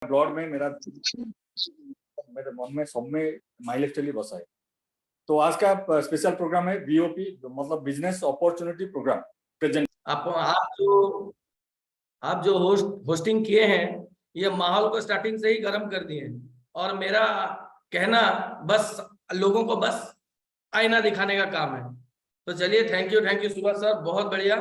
ब्लॉड में मेरे मन में सौम्य माइलेज चली बसा है। तो आज का स्पेशल प्रोग्राम है बीओपी, मतलब बिजनेस अपॉर्चुनिटी प्रोग्राम प्रेजेंट। आप जो होस्टिंग किए हैं, ये माहौल को स्टार्टिंग से ही गर्म कर दिए हैं। और मेरा कहना बस लोगों को बस आईना दिखाने का काम है। तो चलिए, थैंक यू सुभाष सर, बहुत बढ़िया।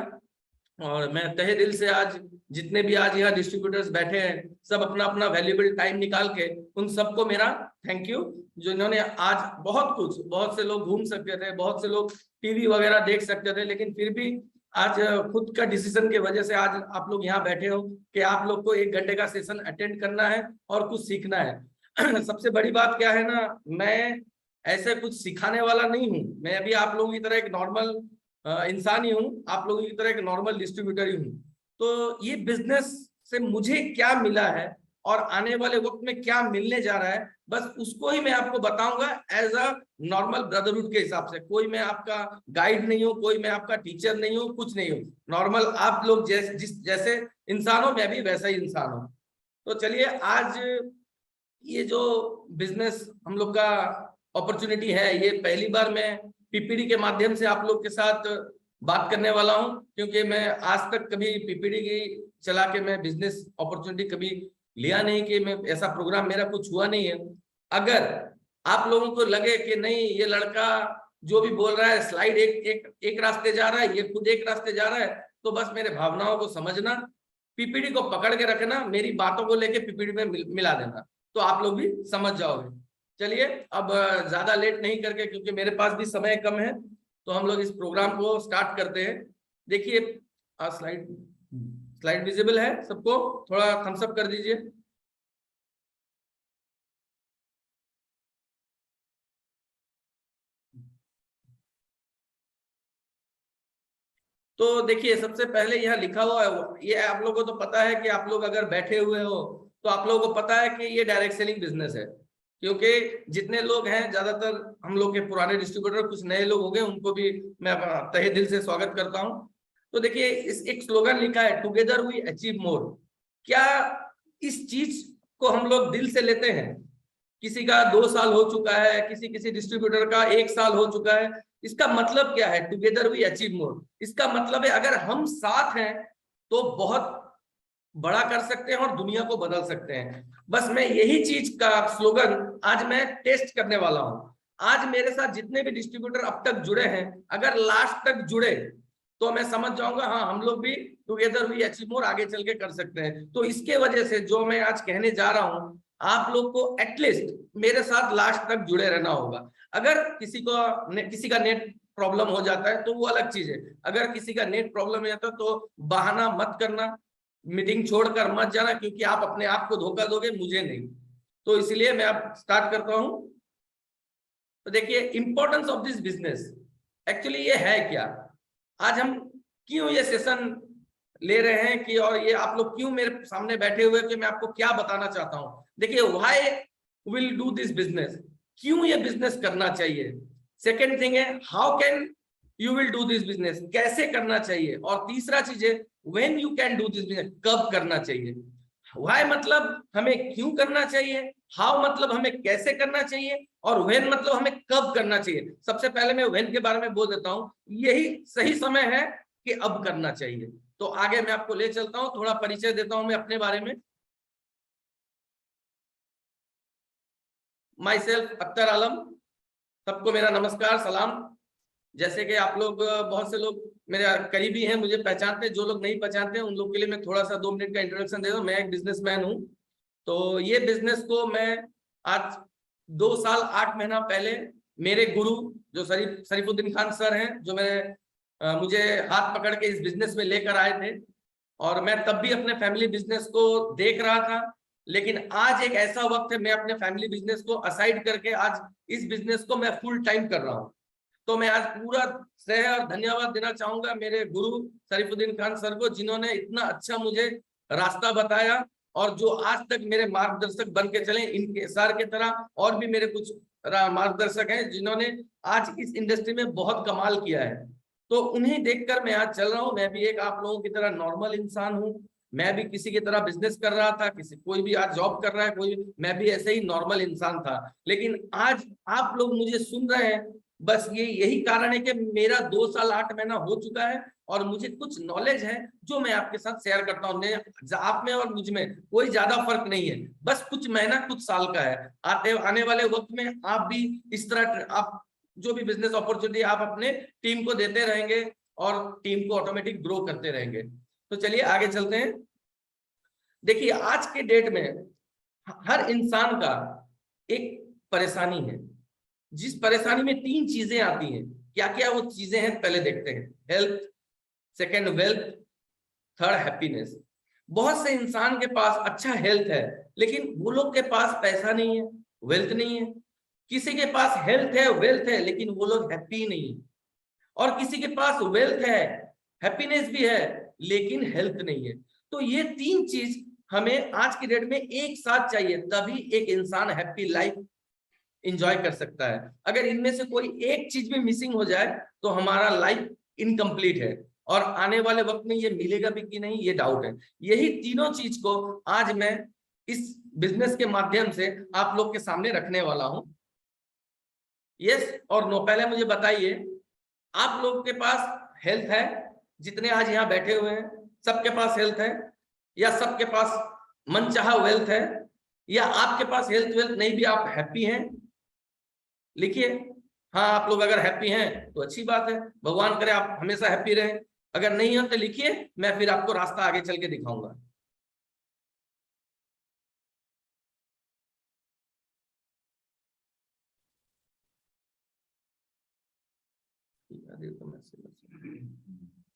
और मैं तहे दिल से आज जितने भी आज यहाँ डिस्ट्रीब्यूटर्स बैठे हैं, सब अपना अपना वैल्यूएबल टाइम निकाल के उन सबको मेरा थैंक यू, जो इन्होंने आज बहुत से लोग घूम सकते थे, बहुत से लोग टीवी वगैरह देख सकते थे, लेकिन फिर भी आज खुद का डिसीजन की वजह से आज आप लोग यहाँ बैठे हो कि आप लोग को 1 घंटे का सेशन अटेंड करना है और कुछ सीखना है। सबसे बड़ी बात क्या है ना, मैं ऐसे कुछ सिखाने वाला नहीं हूँ। मैं अभी आप लोगों की तरह एक नॉर्मल इंसान ही हूँ, आप लोगों की तरह एक नॉर्मल डिस्ट्रीब्यूटर ही हूँ। तो ये बिजनेस से मुझे क्या मिला है और आने वाले वक्त में क्या मिलने जा रहा है, बस उसको ही मैं आपको बताऊंगा एज अ नॉर्मल ब्रदरहुड के हिसाब से। कोई मैं आपका गाइड नहीं हूँ, कोई मैं आपका टीचर नहीं हूँ, कुछ नहीं हूँ। नॉर्मल आप लोग जैसे इंसान हो, मैं भी वैसा ही इंसान हूँ। तो चलिए, आज ये जो बिजनेस हम लोग का अपॉर्चुनिटी है, ये पहली बार मैं पीपीडी के माध्यम से आप लोग के साथ बात करने वाला हूं, क्योंकि मैं आज तक कभी पीपीडी की चला के मैं बिजनेस अपॉर्चुनिटी कभी लिया नहीं, कि मैं ऐसा प्रोग्राम मेरा कुछ हुआ नहीं है। अगर आप लोगों को लगे कि नहीं, ये लड़का जो भी बोल रहा है स्लाइड एक रास्ते जा रहा है, ये खुद एक रास्ते जा रहा है, तो बस मेरे भावनाओं को समझना, पीपीडी को पकड़ के रखना, मेरी बातों को लेके पीपीडी में मिला देना, तो आप लोग भी समझ जाओगे। चलिए, अब ज्यादा लेट नहीं करके, क्योंकि मेरे पास भी समय कम है, तो हम लोग इस प्रोग्राम को स्टार्ट करते हैं। देखिए, स्लाइड विजिबल है सबको? थोड़ा थम्स अप कर दीजिए। तो देखिए, सबसे पहले यहाँ लिखा हुआ है, ये आप लोगों को तो पता है कि आप लोग अगर बैठे हुए हो तो आप लोगों को पता है कि ये डायरेक्ट सेलिंग बिजनेस है, क्योंकि जितने लोग हैं, ज्यादातर हम लोग के पुराने डिस्ट्रीब्यूटर, कुछ नए लोग हो गए, उनको भी मैं तहे दिल से स्वागत करता हूं। तो देखिए, इस एक स्लोगन लिखा है, टुगेदर वी अचीव मोर। क्या इस चीज को हम लोग दिल से लेते हैं? किसी का 2 साल हो चुका है, किसी डिस्ट्रीब्यूटर का 1 साल हो चुका है। इसका मतलब क्या है? Together we achieve more. इसका मतलब है अगर हम साथ हैं तो बहुत बड़ा कर सकते हैं और दुनिया को बदल सकते हैं। बस मैं यही चीज का स्लोगन आज मैं टेस्ट करने वाला हूं। आज मेरे साथ जितने भी डिस्ट्रीब्यूटर अब तक जुड़े हैं, अगर लास्ट तक जुड़े तो मैं समझ जाऊंगा हाँ, हम लोग भी टुगेदर वी अचीव मोर आगे चल के कर सकते हैं। तो इसके वजह से जो मैं आज कहने जा रहा हूं, आप लोग को एटलीस्ट मेरे साथ लास्ट तक जुड़े रहना होगा। अगर किसी का नेट प्रॉब्लम हो जाता है तो वो अलग चीज है। अगर किसी का नेट प्रॉब्लम हो जाता है तो बहाना मत करना, मीटिंग छोड़कर मत जाना, क्योंकि आप अपने आप को धोखा दोगे, मुझे नहीं। तो इसलिए मैं अब स्टार्ट करता हूं। तो देखिए, importance of this business actually ये है क्या, आज हम क्यों ये सेशन ले रहे हैं कि, और ये आप लोग क्यों मेरे सामने बैठे हुए, कि मैं आपको क्या बताना चाहता हूं। देखिए, why will do this business, क्यों ये बिजनेस करना चाहिए। सेकेंड थिंग है, how can you will do this business, कैसे करना चाहिए। और तीसरा चीज है, when you can do this business, कब करना चाहिए। व्हाई मतलब हमें क्यों करना चाहिए, हाउ मतलब हमें कैसे करना चाहिए, और व्हेन मतलब हमें कब करना चाहिए। सबसे पहले मैं व्हेन के बारे में बोल देता हूं, यही सही समय है कि अब करना चाहिए। तो आगे मैं आपको ले चलता हूं, थोड़ा परिचय देता हूं मैं अपने बारे में। माई सेल्फ अख्तर आलम, सबको मेरा नमस्कार सलाम। जैसे कि आप लोग, बहुत से लोग मेरे करीबी हैं, मुझे पहचानते हैं। जो लोग नहीं पहचानते हैं उन लोग के लिए मैं थोड़ा सा 2 मिनट का इंट्रोडक्शन दे दूं। मैं एक बिजनेसमैन हूं। तो ये बिजनेस को मैं आज 2 साल 8 महीना पहले मेरे गुरु जो शरीफुद्दीन खान सर हैं, जो मुझे हाथ पकड़ के इस बिजनेस में लेकर आए थे, और मैं तब भी अपने फैमिली बिजनेस को देख रहा था। लेकिन आज एक ऐसा वक्त है, मैं अपने फैमिली बिजनेस को असाइड करके आज इस बिजनेस को मैं फुल टाइम कर रहा हूँ। तो मैं आज पूरा श्रेय और धन्यवाद देना चाहूंगा मेरे गुरु शरीफुद्दीन खान सर को, जिन्होंने इतना अच्छा मुझे रास्ता बताया, और जो आज तक मेरे मार्गदर्शक बन के चले। इनके सर के तरह और भी मेरे कुछ मार्गदर्शक हैं, जिन्होंने आज इस इंडस्ट्री में बहुत कमाल किया है। तो उन्हें देखकर मैं आज चल रहा हूं। मैं भी एक आप लोगों की तरह नॉर्मल इंसान हूं, मैं भी किसी की तरह बिजनेस कर रहा था, कोई भी आज जॉब कर रहा है, मैं भी ऐसे ही नॉर्मल इंसान था। लेकिन आज आप लोग मुझे सुन रहे हैं, बस यही कारण है कि मेरा 2 साल 8 महीना हो चुका है और मुझे कुछ नॉलेज है जो मैं आपके साथ शेयर करता हूँ। आप में और मुझ में कोई ज्यादा फर्क नहीं है, बस कुछ महीना कुछ साल का है। आने वाले वक्त में आप भी इस तरह, आप जो भी बिजनेस अपॉर्चुनिटी आप अपने टीम को देते रहेंगे और टीम को ऑटोमेटिक ग्रो करते रहेंगे। तो चलिए आगे चलते हैं। देखिए, आज के डेट में हर इंसान का एक परेशानी है, जिस परेशानी में 3 चीजें आती हैं। क्या क्या वो चीजें हैं, पहले देखते हैं। Health, second wealth, third happiness. बहुत से इंसान के पास अच्छा हेल्थ है, लेकिन वो लोग के पास पैसा नहीं है, वेल्थ नहीं है। किसी के पास हेल्थ है, वेल्थ है, लेकिन वो लोग हैप्पी नहीं है। और किसी के पास वेल्थ है, हैप्पीनेस भी है, लेकिन हेल्थ नहीं है। तो ये 3 चीज हमें आज की डेट में एक साथ चाहिए, तभी एक इंसान हैप्पी लाइफ एंजॉय कर सकता है। अगर इनमें से कोई एक चीज भी मिसिंग हो जाए तो हमारा लाइफ इनकम्प्लीट है, और आने वाले वक्त में ये मिलेगा भी कि नहीं, ये डाउट है। यही तीनों चीज को आज मैं इस बिजनेस के माध्यम से आप लोग के सामने रखने वाला हूं। यस और नो, पहले मुझे बताइए, आप लोग के पास हेल्थ है? जितने आज यहाँ बैठे हुए हैं, सबके पास हेल्थ है? या सबके पास मनचाहा वेल्थ है? या आपके पास हेल्थ वेल्थ नहीं भी आप हैप्पी हैं? लिखिए। हाँ, आप लोग अगर हैप्पी हैं तो अच्छी बात है, भगवान करे आप हमेशा हैप्पी रहें। अगर नहीं हो तो लिखिए, मैं फिर आपको रास्ता आगे चल के दिखाऊंगा।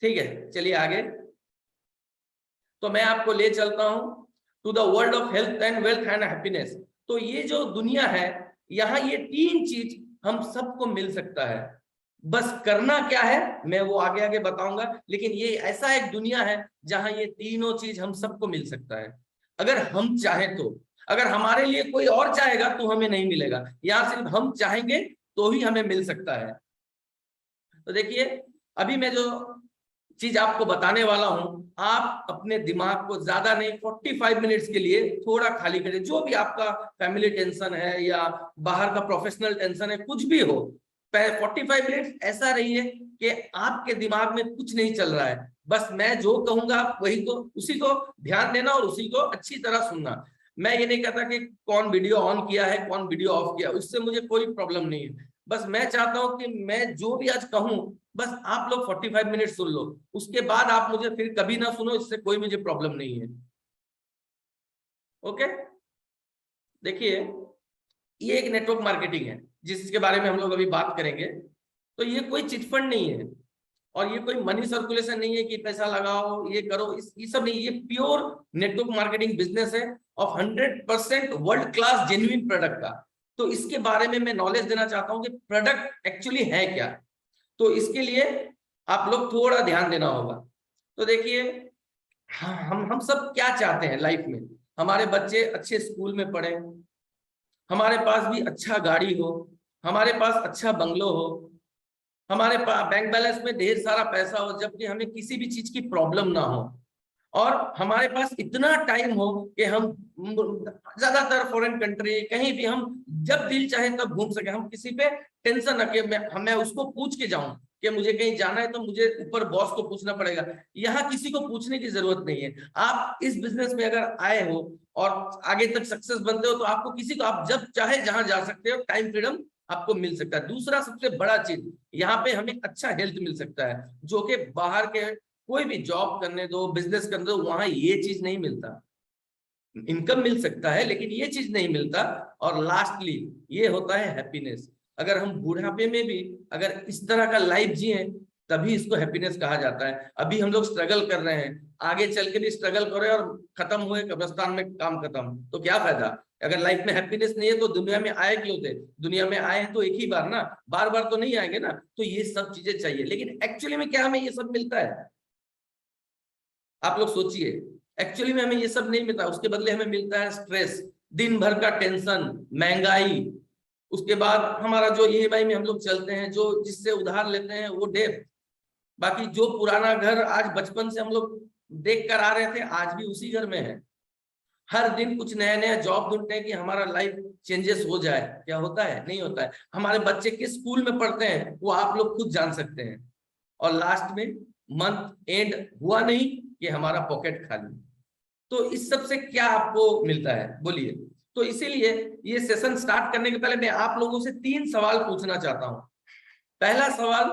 ठीक है, चलिए आगे। तो मैं आपको ले चलता हूं to the world of health and wealth and happiness. तो ये जो दुनिया है, यहाँ ये 3 चीज हम सबको मिल सकता है। बस करना क्या है मैं वो आगे आगे बताऊंगा, लेकिन ये ऐसा एक दुनिया है जहां ये तीनों चीज हम सबको मिल सकता है, अगर हम चाहें तो। अगर हमारे लिए कोई और चाहेगा तो हमें नहीं मिलेगा, यहाँ सिर्फ हम चाहेंगे तो ही हमें मिल सकता है। तो देखिए, अभी मैं जो चीज आपको बताने वाला हूं, आप अपने दिमाग को ज्यादा नहीं 45 मिनट्स के लिए थोड़ा खाली करें। जो भी आपका फैमिली टेंशन है या बाहर का प्रोफेशनल टेंशन है, कुछ भी हो, 45 मिनट्स ऐसा रहिए कि आपके दिमाग में कुछ नहीं चल रहा है। बस मैं जो कहूंगा वही को, उसी को ध्यान देना और उसी को अच्छी तरह सुनना। मैं ये नहीं कहता कि कौन वीडियो ऑन किया है, कौन वीडियो ऑफ किया, उससे मुझे कोई प्रॉब्लम नहीं है। बस मैं चाहता हूं कि मैं जो भी आज कहूं, बस आप लोग 45 मिनट सुन लो, उसके बाद आप मुझे फिर कभी ना सुनो, इससे कोई मुझे प्रॉब्लम नहीं है। ओके, देखिए, ये एक नेटवर्क मार्केटिंग है जिसके बारे में हम लोग अभी बात करेंगे। तो ये कोई चिटफंड नहीं है और ये कोई मनी सर्कुलेशन नहीं है कि पैसा लगाओ ये करो, ये सब नहीं। ये प्योर नेटवर्क मार्केटिंग बिजनेस है of 100% world class genuine product का। तो इसके बारे में मैं नॉलेज देना चाहता हूं कि प्रोडक्ट एक्चुअली है क्या। तो इसके लिए आप लोग थोड़ा ध्यान देना होगा। तो देखिए, हम सब क्या चाहते हैं लाइफ में? हमारे बच्चे अच्छे स्कूल में पढ़े, हमारे पास भी अच्छा गाड़ी हो, हमारे पास अच्छा बंगलो हो, हमारे पास बैंक बैलेंस में ढेर सारा पैसा हो, जबकि हमें किसी भी चीज की प्रॉब्लम ना हो, और हमारे पास इतना टाइम हो कि हम ज्यादातर फॉरेन कंट्री कहीं भी हम जब दिल चाहे तब घूम सके। हम किसी पे टेंशन रखे, मैं उसको पूछ के जाऊं कि मुझे कहीं जाना है तो मुझे ऊपर बॉस को पूछना पड़ेगा। यहाँ किसी को पूछने की जरूरत नहीं है। आप इस बिजनेस में अगर आए हो और आगे तक सक्सेस बनते हो तो आपको किसी को, आप जब चाहे जहां जा सकते हो, टाइम फ्रीडम आपको मिल सकता है। दूसरा सबसे बड़ा चीज, यहाँ पे हमें अच्छा हेल्थ मिल सकता है, जो कि बाहर के कोई भी जॉब करने दो, बिजनेस करने दो, वहां ये चीज नहीं मिलता। इनकम मिल सकता है लेकिन ये चीज नहीं मिलता। और लास्टली ये होता है हैप्पीनेस। अगर हम बुढ़ापे में भी अगर इस तरह का लाइफ जिए, तभी इसको हैप्पीनेस कहा जाता है। अभी हम लोग स्ट्रगल कर रहे हैं, आगे चल के भी स्ट्रगल करें और खत्म हुए कब्रिस्तान में काम खत्म, तो क्या फायदा? अगर लाइफ में हैप्पीनेस नहीं है तो दुनिया में आए क्यों थे? दुनिया में आए हैं तो एक ही बार ना, बार बार तो नहीं आएंगे ना। तो ये सब चीजें चाहिए, लेकिन एक्चुअली में क्या हमें ये सब मिलता है? आप लोग सोचिए, एक्चुअली में हमें ये सब नहीं मिलता, उसके बदले हमें मिलता है स्ट्रेस, दिन भर का टेंशन, महंगाई, उसके बाद हमारा जो ईएमआई में हम लोग चलते हैं, जो जिससे उधार लेते हैं वो डेट, बाकी जो पुराना घर आज बचपन से हम लोग देख कर आ रहे थे, आज भी उसी घर में है। हर दिन कुछ नया नया जॉब ढूंढते हैं कि हमारा लाइफ चेंजेस हो जाए। क्या होता है? नहीं होता है। हमारे बच्चे किस स्कूल में पढ़ते हैं वो आप लोग खुद जान सकते हैं। और लास्ट में मंथ एंड हुआ नहीं कि हमारा पॉकेट खाली। तो इस सब से क्या आपको मिलता है बोलिए? तो इसीलिए ये सेशन स्टार्ट करने के पहले मैं आप लोगों से 3 सवाल पूछना चाहता हूं। पहला सवाल,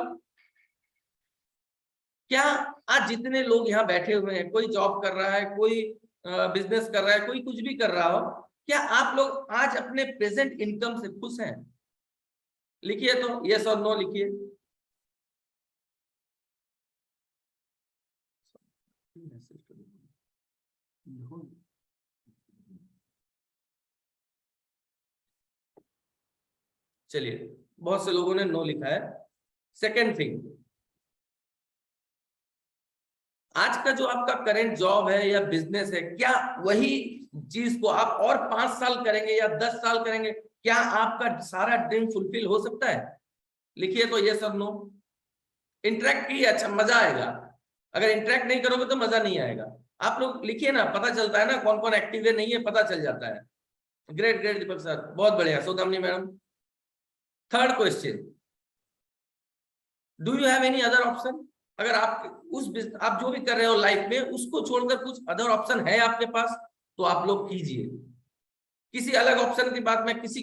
क्या आज जितने लोग यहाँ बैठे हुए हैं, कोई जॉब कर रहा है, कोई बिजनेस कर रहा है, कोई कुछ भी कर रहा हो, क्या आप लोग आज अपने प्रेजेंट इनकम से खुश हैं? लिखिए तो, यस और नो लिखिए। चलिए, बहुत से लोगों ने नो लिखा है। सेकेंड थिंग, आज का जो आपका करंट जॉब है या बिजनेस है, क्या वही चीज को आप और 5 साल करेंगे या 10 साल करेंगे? क्या आपका सारा ड्रीम फुलफिल हो सकता है? लिखिए तो ये सब नो। इंटरेक्ट कीजिए, अच्छा मजा आएगा। अगर इंटरेक्ट नहीं करोगे तो मजा नहीं आएगा। आप लोग लिखिए ना, पता चलता है ना कौन कौन एक्टिव है, नहीं है, पता चल जाता है। ग्रेट ग्रेट दीपक सर, बहुत बढ़िया। Saudamini madam, third question, do you have any other option? अगर आप जो भी कर रहे हो लाइफ में, उसको छोड़कर कुछ अदर ऑप्शन है आपके पास तो आप लोग कीजिए। किसी अलग ऑप्शन की बात मैं किसी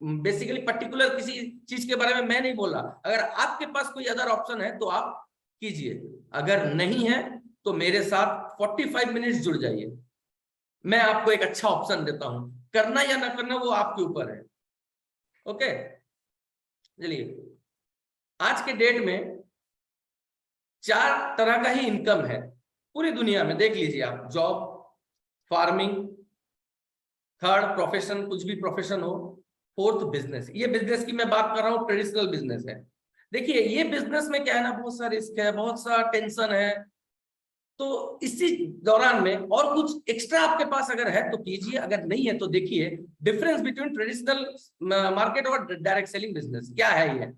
बेसिकली पर्टिकुलर किसी चीज के बारे में मैं नहीं बोल रहा। अगर आपके पास कोई अदर ऑप्शन है तो आप कीजिए, अगर नहीं है तो मेरे साथ 45 मिनट्स जुड़ जाइए। मैं आपको एक अच्छा ऑप्शन देता हूं, करना या ना करना वो आपके ऊपर है। ओके, चलिए, आज के डेट में 4 तरह का ही इनकम है पूरी दुनिया में। देख लीजिए आप, जॉब, फार्मिंग, थर्ड प्रोफेशन, कुछ भी प्रोफेशन हो, फोर्थ बिजनेस। ये बिजनेस की मैं बात कर रहा हूँ, ट्रेडिशनल बिजनेस है। देखिए, ये बिजनेस में क्या है ना, बहुत सा रिस्क है, बहुत सा टेंशन है। तो इसी दौरान में और कुछ एक्स्ट्रा आपके पास अगर है तो कीजिए, अगर नहीं है तो देखिए डिफरेंस बिटवीन ट्रेडिशनल मार्केट और डायरेक्ट सेलिंग बिजनेस क्या है। ये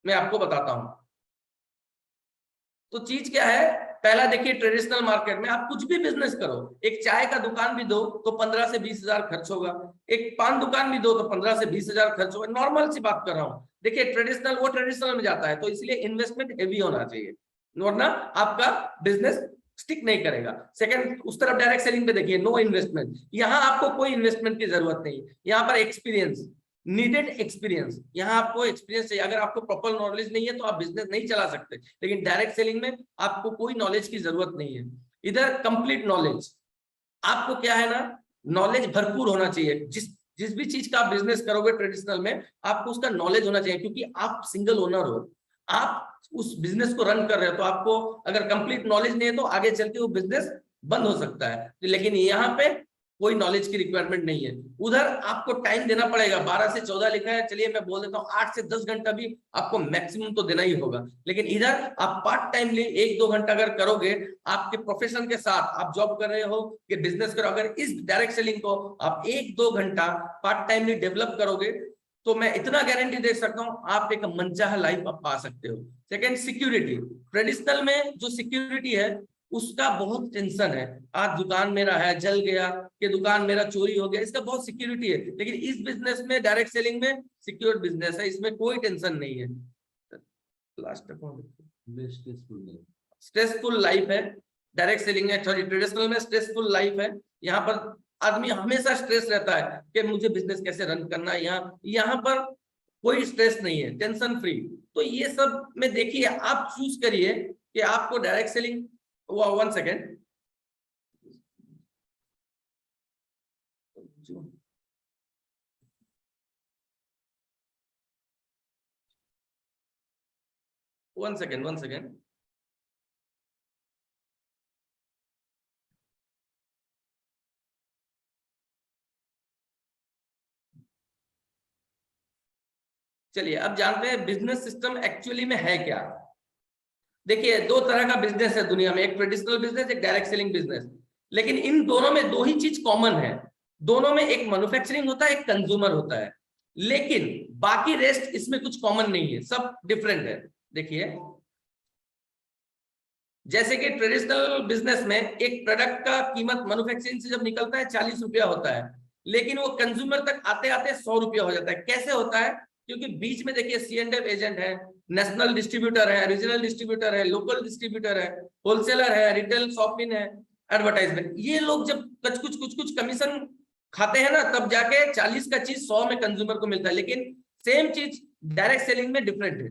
मैं आपको बताता हूं। तो चीज क्या है, पहला देखिए, ट्रेडिशनल मार्केट में आप कुछ भी बिजनेस करो, एक चाय का दुकान भी दो तो 15 से 20 हजार खर्च होगा, एक पान दुकान भी दो तो 15 से 20 हजार खर्च होगा। नॉर्मल सी बात कर रहा हूं। देखिए, ट्रेडिशनल वो ट्रेडिशनल में जाता है, तो इसलिए इन्वेस्टमेंट हेवी होना चाहिए, वरना आपका बिजनेस स्टिक नहीं करेगा। सेकंड, उस तरफ डायरेक्ट सेलिंग पे देखिए, नो इन्वेस्टमेंट। यहां आपको कोई इन्वेस्टमेंट की जरूरत नहीं, यहाँ पर एक्सपीरियंस नीडेड, एक्सपीरियंस। यहाँ आपको एक्सपीरियंस चाहिए। अगर आपको प्रॉपर नॉलेज नहीं है तो आप बिजनेस नहीं चला सकते। लेकिन डायरेक्ट सेलिंग में आपको कोई नॉलेज की जरूरत नहीं है, इधर कंप्लीट नॉलेज। आपको क्या है ना, नॉलेज भरपूर होना चाहिए। जिस जिस भी चीज का आप बिजनेस करोगे ट्रेडिशनल में, आपको उसका नॉलेज होना चाहिए, क्योंकि आप सिंगल ओनर हो, आप उस बिजनेस को रन कर रहे हो। तो आपको अगर कंप्लीट नॉलेज नहीं है तो आगे चल के वो बिजनेस बंद हो सकता है। लेकिन यहाँ पे कोई नॉलेज की रिक्वायरमेंट नहीं है। उधर आपको टाइम देना पड़ेगा, 12 से 14 लिखा है, चलिए मैं बोल देता हूँ 8 से 10 घंटा भी आपको मैक्सिमम तो देना ही होगा। लेकिन इधर आप पार्ट टाइमली 1-2 घंटा अगर करोगे, आपके प्रोफेशन के साथ आप जॉब कर रहे हो कि बिजनेस करो, अगर इस डायरेक्ट सेलिंग को आप 1-2 घंटा पार्ट टाइमली डेवलप करोगे तो मैं इतना गारंटी दे सकता हूँ आप एक मनचाहा लाइफ आप पा सकते हो। Second, security. ट्रेडिशनल में जो सिक्योरिटी है उसका बहुत टेंशन है। आज दुकान मेरा है, जल गया, कि दुकान मेरा चोरी हो गया, इसका बहुत सिक्योरिटी है। लेकिन इस बिजनेस में, डायरेक्ट सेलिंग में सिक्योर बिजनेस है, इसमें कोई टेंशन नहीं है। लास्ट स्ट्रेसफुल लाइफ है डायरेक्ट सेलिंग में, सॉरी ट्रेडिशनल में स्ट्रेसफुल लाइफ है। यहाँ पर आदमी हमेशा स्ट्रेस रहता है कि मुझे बिजनेस कैसे रन करना है। यहाँ पर कोई स्ट्रेस नहीं है, टेंशन फ्री। तो ये सब में देखिए, आप चूज करिए कि आपको direct selling. 1 second, one second. चलिए, अब जानते हैं बिजनेस सिस्टम एक्चुअली में है क्या। देखिए, 2 तरह का बिजनेस है दुनिया में, एक ट्रेडिशनल बिजनेस, एक डायरेक्ट सेलिंग बिजनेस। लेकिन इन दोनों में 2 ही चीज कॉमन है। दोनों में एक मैन्युफैक्चरिंग होता है, एक कंज्यूमर होता है। लेकिन बाकी रेस्ट इसमें कुछ कॉमन नहीं है, सब डिफरेंट है। देखिए, जैसे कि ट्रेडिशनल बिजनेस में एक प्रोडक्ट का कीमत मैन्युफैक्चरिंग से जब निकलता है 40 रुपया होता है, लेकिन वो कंज्यूमर तक आते आते 100 रुपया हो जाता है। कैसे होता है? क्योंकि बीच में देखिए C&F एजेंट है, नेशनल डिस्ट्रीब्यूटर है, रीजनल डिस्ट्रीब्यूटर है, लोकल डिस्ट्रीब्यूटर है, होलसेलर है, रिटेल शॉपिंग है, एडवर्टाइजमेंट, ये लोग जब कुछ कमीशन खाते हैं ना, तब जाके 40 का चीज 100 में कंज्यूमर को मिलता है। लेकिन सेम चीज डायरेक्ट सेलिंग में डिफरेंट है।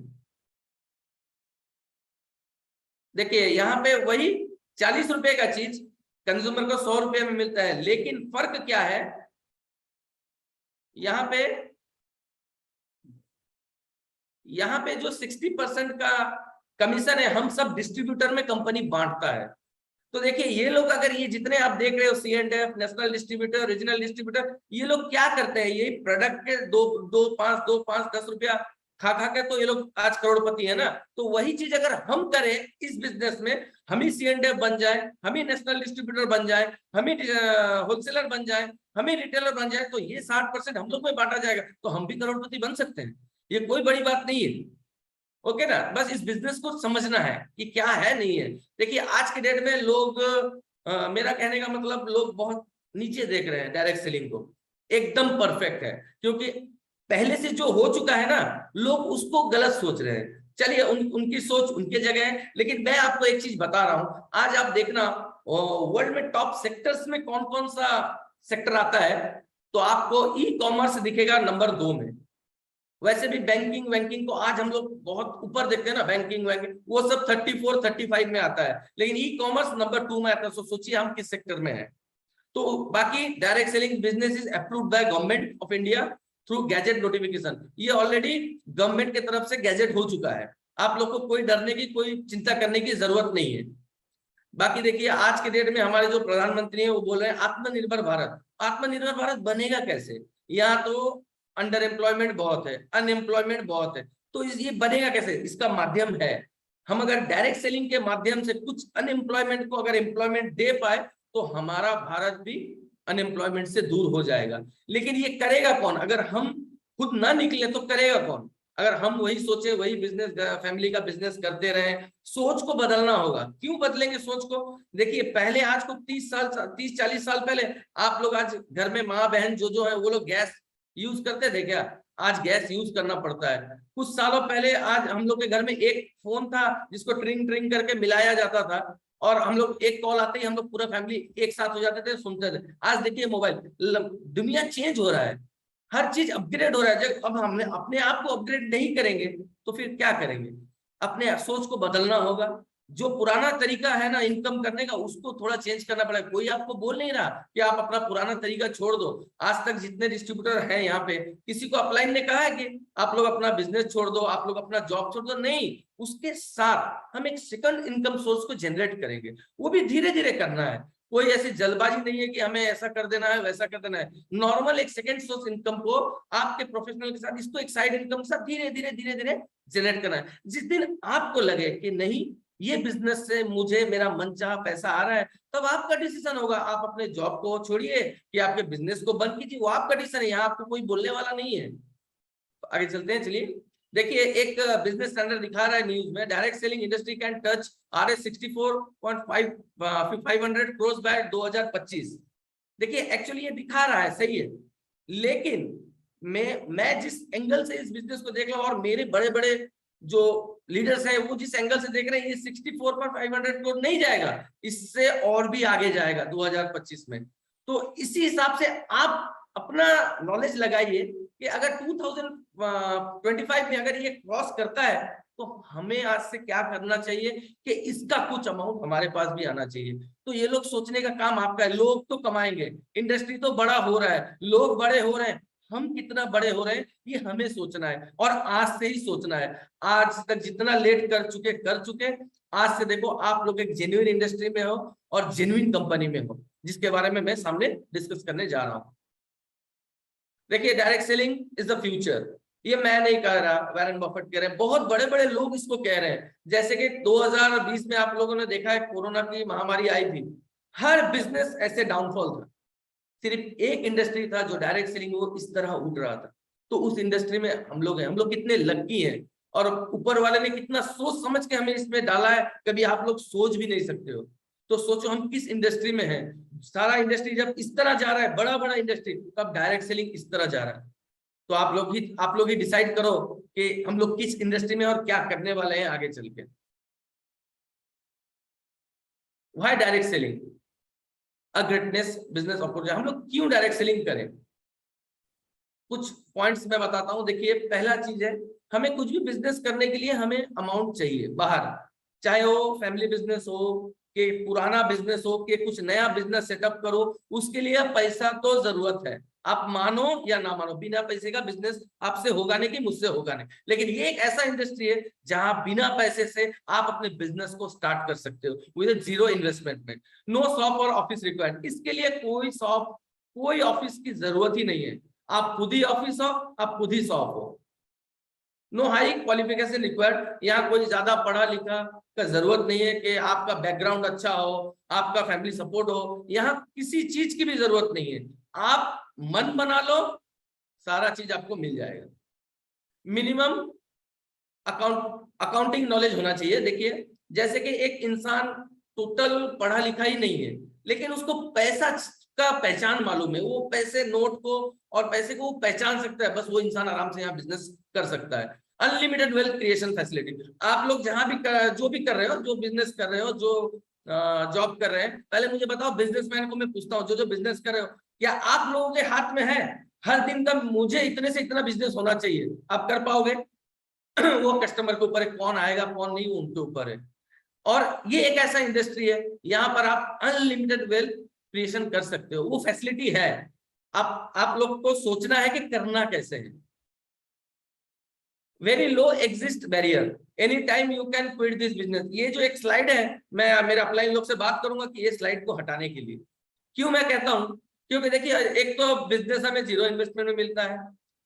देखिए यहाँ पे वही 40 रुपए का चीज कंज्यूमर को 100 रुपए में मिलता है, लेकिन फर्क क्या है? यहाँ पे जो 60% का कमीशन है, हम सब डिस्ट्रीब्यूटर में कंपनी बांटता है। तो देखिए ये लोग, अगर ये जितने आप देख रहे हो C&F, national distributor, regional distributor, ये लोग क्या करते हैं? ये प्रोडक्ट के 2, 5, 10 खा के तो ये लोग आज करोड़पति है ना। तो वही चीज अगर हम करें इस बिजनेस में, हम ही C&F बन जाए, हम ही नेशनल डिस्ट्रीब्यूटर बन जाए, हम ही होलसेलर बन जाए, हम ही रिटेलर बन जाए, तो ये 60% हम लोग में बांटा जाएगा, तो हम भी करोड़पति बन सकते हैं। ये कोई बड़ी बात नहीं है। ओके ना? बस इस बिजनेस को समझना है कि क्या है, नहीं है। देखिए आज के डेट में लोग, मेरा कहने का मतलब, लोग बहुत नीचे देख रहे हैं डायरेक्ट सेलिंग को। एकदम परफेक्ट है, क्योंकि पहले से जो हो चुका है ना, लोग उसको गलत सोच रहे हैं। चलिए उनकी सोच उनके जगह है, लेकिन मैं आपको एक चीज बता रहा हूं। आज आप देखना वर्ल्ड में टॉप सेक्टर्स में कौन कौन सा सेक्टर आता है, तो आपको ई कॉमर्स दिखेगा नंबर 2 में। वैसे भी बैंकिंग को आज हम लोग बहुत ऊपर देखते हैं ना, बैंकिंग वो सब 34, 35 में आता है, लेकिन ई कॉमर्स नंबर 2 में आता है। सोचिए हम किस सेक्टर में है। तो बाकी direct selling business is approved by government of India through gadget notification. ये ऑलरेडी गवर्नमेंट की तरफ से गैजेट हो चुका है। आप लोग को कोई डरने की, कोई चिंता करने की जरूरत नहीं है। बाकी देखिए आज के डेट में हमारे जो प्रधानमंत्री हैं वो बोल रहे हैं आत्मनिर्भर भारत। आत्मनिर्भर भारत बनेगा कैसे? यहाँ तो अंडर एम्प्लॉयमेंट बहुत है, अनएम्प्लॉयमेंट बहुत है, तो ये बनेगा कैसे? इसका माध्यम है, हम अगर डायरेक्ट सेलिंग के माध्यम से कुछ अनएम्प्लॉयमेंट को अगर एम्प्लॉयमेंट दे पाए, तो हमारा भारत भी अनएम्प्लॉयमेंट से दूर हो जाएगा। लेकिन ये करेगा कौन? अगर हम खुद ना निकले तो करेगा कौन? अगर हम वही सोचे, वही बिजनेस, फैमिली का बिजनेस करते रहे, सोच को बदलना होगा। क्यों बदलेंगे सोच को? देखिए पहले, आज को 30-40 साल पहले, आप लोग आज घर में माँ बहन जो है वो लोग गैस यूज करते थे क्या? आज गैस यूज करना पड़ता है। कुछ सालों पहले आज हम लोग के घर में एक फोन था जिसको ट्रिंग ट्रिंग करके मिलाया जाता था, और हम लोग एक कॉल आते ही हम लोग पूरा फैमिली एक साथ हो जाते थे, सुनते थे। आज देखिए मोबाइल, दुनिया चेंज हो रहा है, हर चीज अपग्रेड हो रहा है। जब अब हमने अपने आप को अपग्रेड नहीं करेंगे तो फिर क्या करेंगे? अपने सोच को बदलना होगा। जो पुराना तरीका है ना इनकम करने का, उसको थोड़ा चेंज करना पड़ेगा। कोई आपको बोल नहीं रहा कि आप अपना पुराना तरीका छोड़ दो। आज तक जितने डिस्ट्रीब्यूटर हैं यहाँ पे, किसी को अपलाइन ने कहा है कि आप लोग अपना बिजनेस छोड़ दो, आप लोग अपना जॉब छोड़ दो? नहीं, उसके साथ हम एक सेकंड इनकम सोर्स को जनरेट करेंगे। वो भी धीरे धीरे करना है। कोई ऐसी जल्दबाजी नहीं है कि हमें ऐसा कर देना है, वैसा कर देना है। नॉर्मल एक सेकंड सोर्स इनकम को आपके प्रोफेशनल के साथ, इसको एक साइड इनकम के साथ धीरे धीरे जनरेट करना है। जिस दिन आपको लगे कि नहीं, ये बिजनेस से मुझे मेरा मनचाहा पैसा आ रहा है, तब आपका डिसीजन होगा। आप अपने जॉब को छोड़िए कि आपके बिजनेस को बंद कीजिए, वो आपका डिसीजन है। यहाँ आपको कोई बोलने वाला नहीं है। आगे चलते हैं, चलिए। देखिए एक बिजनेस स्टैंडर्ड दिखा रहा है न्यूज में, direct selling industry can touch Rs 64.500 crores by 2025। देखिए एक्चुअली ये दिखा रहा है, सही है, लेकिन मैं जिस एंगल से इस बिजनेस को देख रहा हूं, और मेरे बड़े बड़े जो लीडर्स हैं वो जिस एंगल से देख रहे हैं, ये 64.500 करोड़ नहीं जाएगा, इससे और भी आगे जाएगा 2025 में। तो इसी हिसाब से आप अपना नॉलेज लगाइए कि अगर 2025 में अगर ये क्रॉस करता है, तो हमें आज से क्या करना चाहिए कि इसका कुछ अमाउंट हमारे पास भी आना चाहिए। तो ये लोग सोचने का काम आपका है। लोग तो कमाएंगे, इंडस्ट्री तो बड़ा हो रहा है, लोग बड़े हो रहे हैं, हम कितना बड़े हो रहे हैं ये हमें सोचना है, और आज से ही सोचना है। आज तक जितना लेट कर चुके, आज से देखो आप लोग एक जेन्युइन इंडस्ट्री में हो और जेन्युइन कंपनी में हो, जिसके बारे में मैं सामने डिस्कस करने जा रहा हूं। देखिए direct selling is the future. ये मैं नहीं कह रहा, वॉरेन बफेट कह रहे हैं, बहुत बड़े बड़े लोग इसको कह रहे हैं। जैसे कि 2020 में आप लोगों ने देखा है, कोरोना की महामारी आई थी, हर बिजनेस ऐसे डाउनफॉल था, सिर्फ एक इंडस्ट्री था जो डायरेक्ट सेलिंग वो इस तरह उठ रहा था। तो उस इंडस्ट्री में हम लोग हैं। हम लोग कितने लकी हैं और ऊपर वाले ने कितना सोच समझ के हमें इसमें डाला है, कभी आप लोग सोच भी नहीं सकते हो। तो सोचो हम किस इंडस्ट्री में हैं, सारा इंडस्ट्री जब इस तरह जा रहा है, बड़ा बड़ा इंडस्ट्री, तब डायरेक्ट सेलिंग इस तरह जा रहा है। तो आप लोग ही डिसाइड करो कि हम लोग किस इंडस्ट्री में और क्या करने वाले हैं आगे चल के। Why direct selling a greatness business opportunity, हम लोग क्यों डायरेक्ट सेलिंग करें? कुछ पॉइंट्स मैं बताता हूं। देखिए, पहला चीज है, हमें कुछ भी बिजनेस करने के लिए हमें अमाउंट चाहिए बाहर, चाहे वो फैमिली बिजनेस हो कि पुराना बिजनेस हो कि कुछ नया बिजनेस सेटअप करो, उसके लिए पैसा तो जरूरत है। आप मानो या ना मानो, बिना पैसे का बिजनेस आपसे होगा नहीं कि मुझसे होगा नहीं। लेकिन ये एक ऐसा इंडस्ट्री है जहां बिना पैसे से आप अपने बिजनेस को स्टार्ट कर सकते हो विद जीरो इन्वेस्टमेंट में। नो शॉप और ऑफिस रिक्वायर्ड, इसके लिए कोई शॉप कोई ऑफिस की जरूरत ही नहीं है। आप खुद ही ऑफिस हो, आप खुद ही शॉप हो। नो हाई क्वालिफिकेशन रिक्वायर्ड, यहाँ कोई ज्यादा पढ़ा लिखा का जरूरत नहीं है कि आपका बैकग्राउंड अच्छा हो, आपका फैमिली सपोर्ट हो, यहाँ किसी चीज की भी जरूरत नहीं है। आप मन बना लो, सारा चीज आपको मिल जाएगा। मिनिमम अकाउंटिंग नॉलेज होना चाहिए। देखिए, जैसे कि एक इंसान टोटल पढ़ा लिखा ही नहीं है, लेकिन उसको पैसा का पहचान मालूम है, वो पैसे नोट को और पैसे को पहचान सकता है, बस वो इंसान आराम से यहाँ बिजनेस कर सकता है। अनलिमिटेड वेल्थ क्रिएशन फैसिलिटी, आप लोग जहां भी जो भी कर रहे हो, जो बिजनेस कर रहे हो, जो जॉब कर रहे हैं, पहले मुझे बताओ, बिजनेसमैन को मैं पूछता हूँ, जो बिजनेस कर रहे हो, क्या आप लोगों के हाथ में है हर दिन का मुझे इतने से इतना बिजनेस होना चाहिए? आप कर पाओगे? वो कस्टमर के ऊपर है, कौन आएगा कौन नहीं, वो उनके ऊपर है। और ये एक ऐसा इंडस्ट्री है यहाँ पर आप अनलिमिटेड वेल्थ क्रिएशन कर सकते हो, वो फैसिलिटी है। आप लोग को सोचना है कि करना कैसे है। Very low exist barrier, any time you can quit this business. ये जो एक स्लाइड है, मैं मेरे अपलाइन लोग से बात करूंगा कि ये स्लाइड को हटाने के लिए। क्यों मैं कहता हूं? क्योंकि देखिए, एक तो बिजनेस हमें जीरो इन्वेस्टमेंट में मिलता है,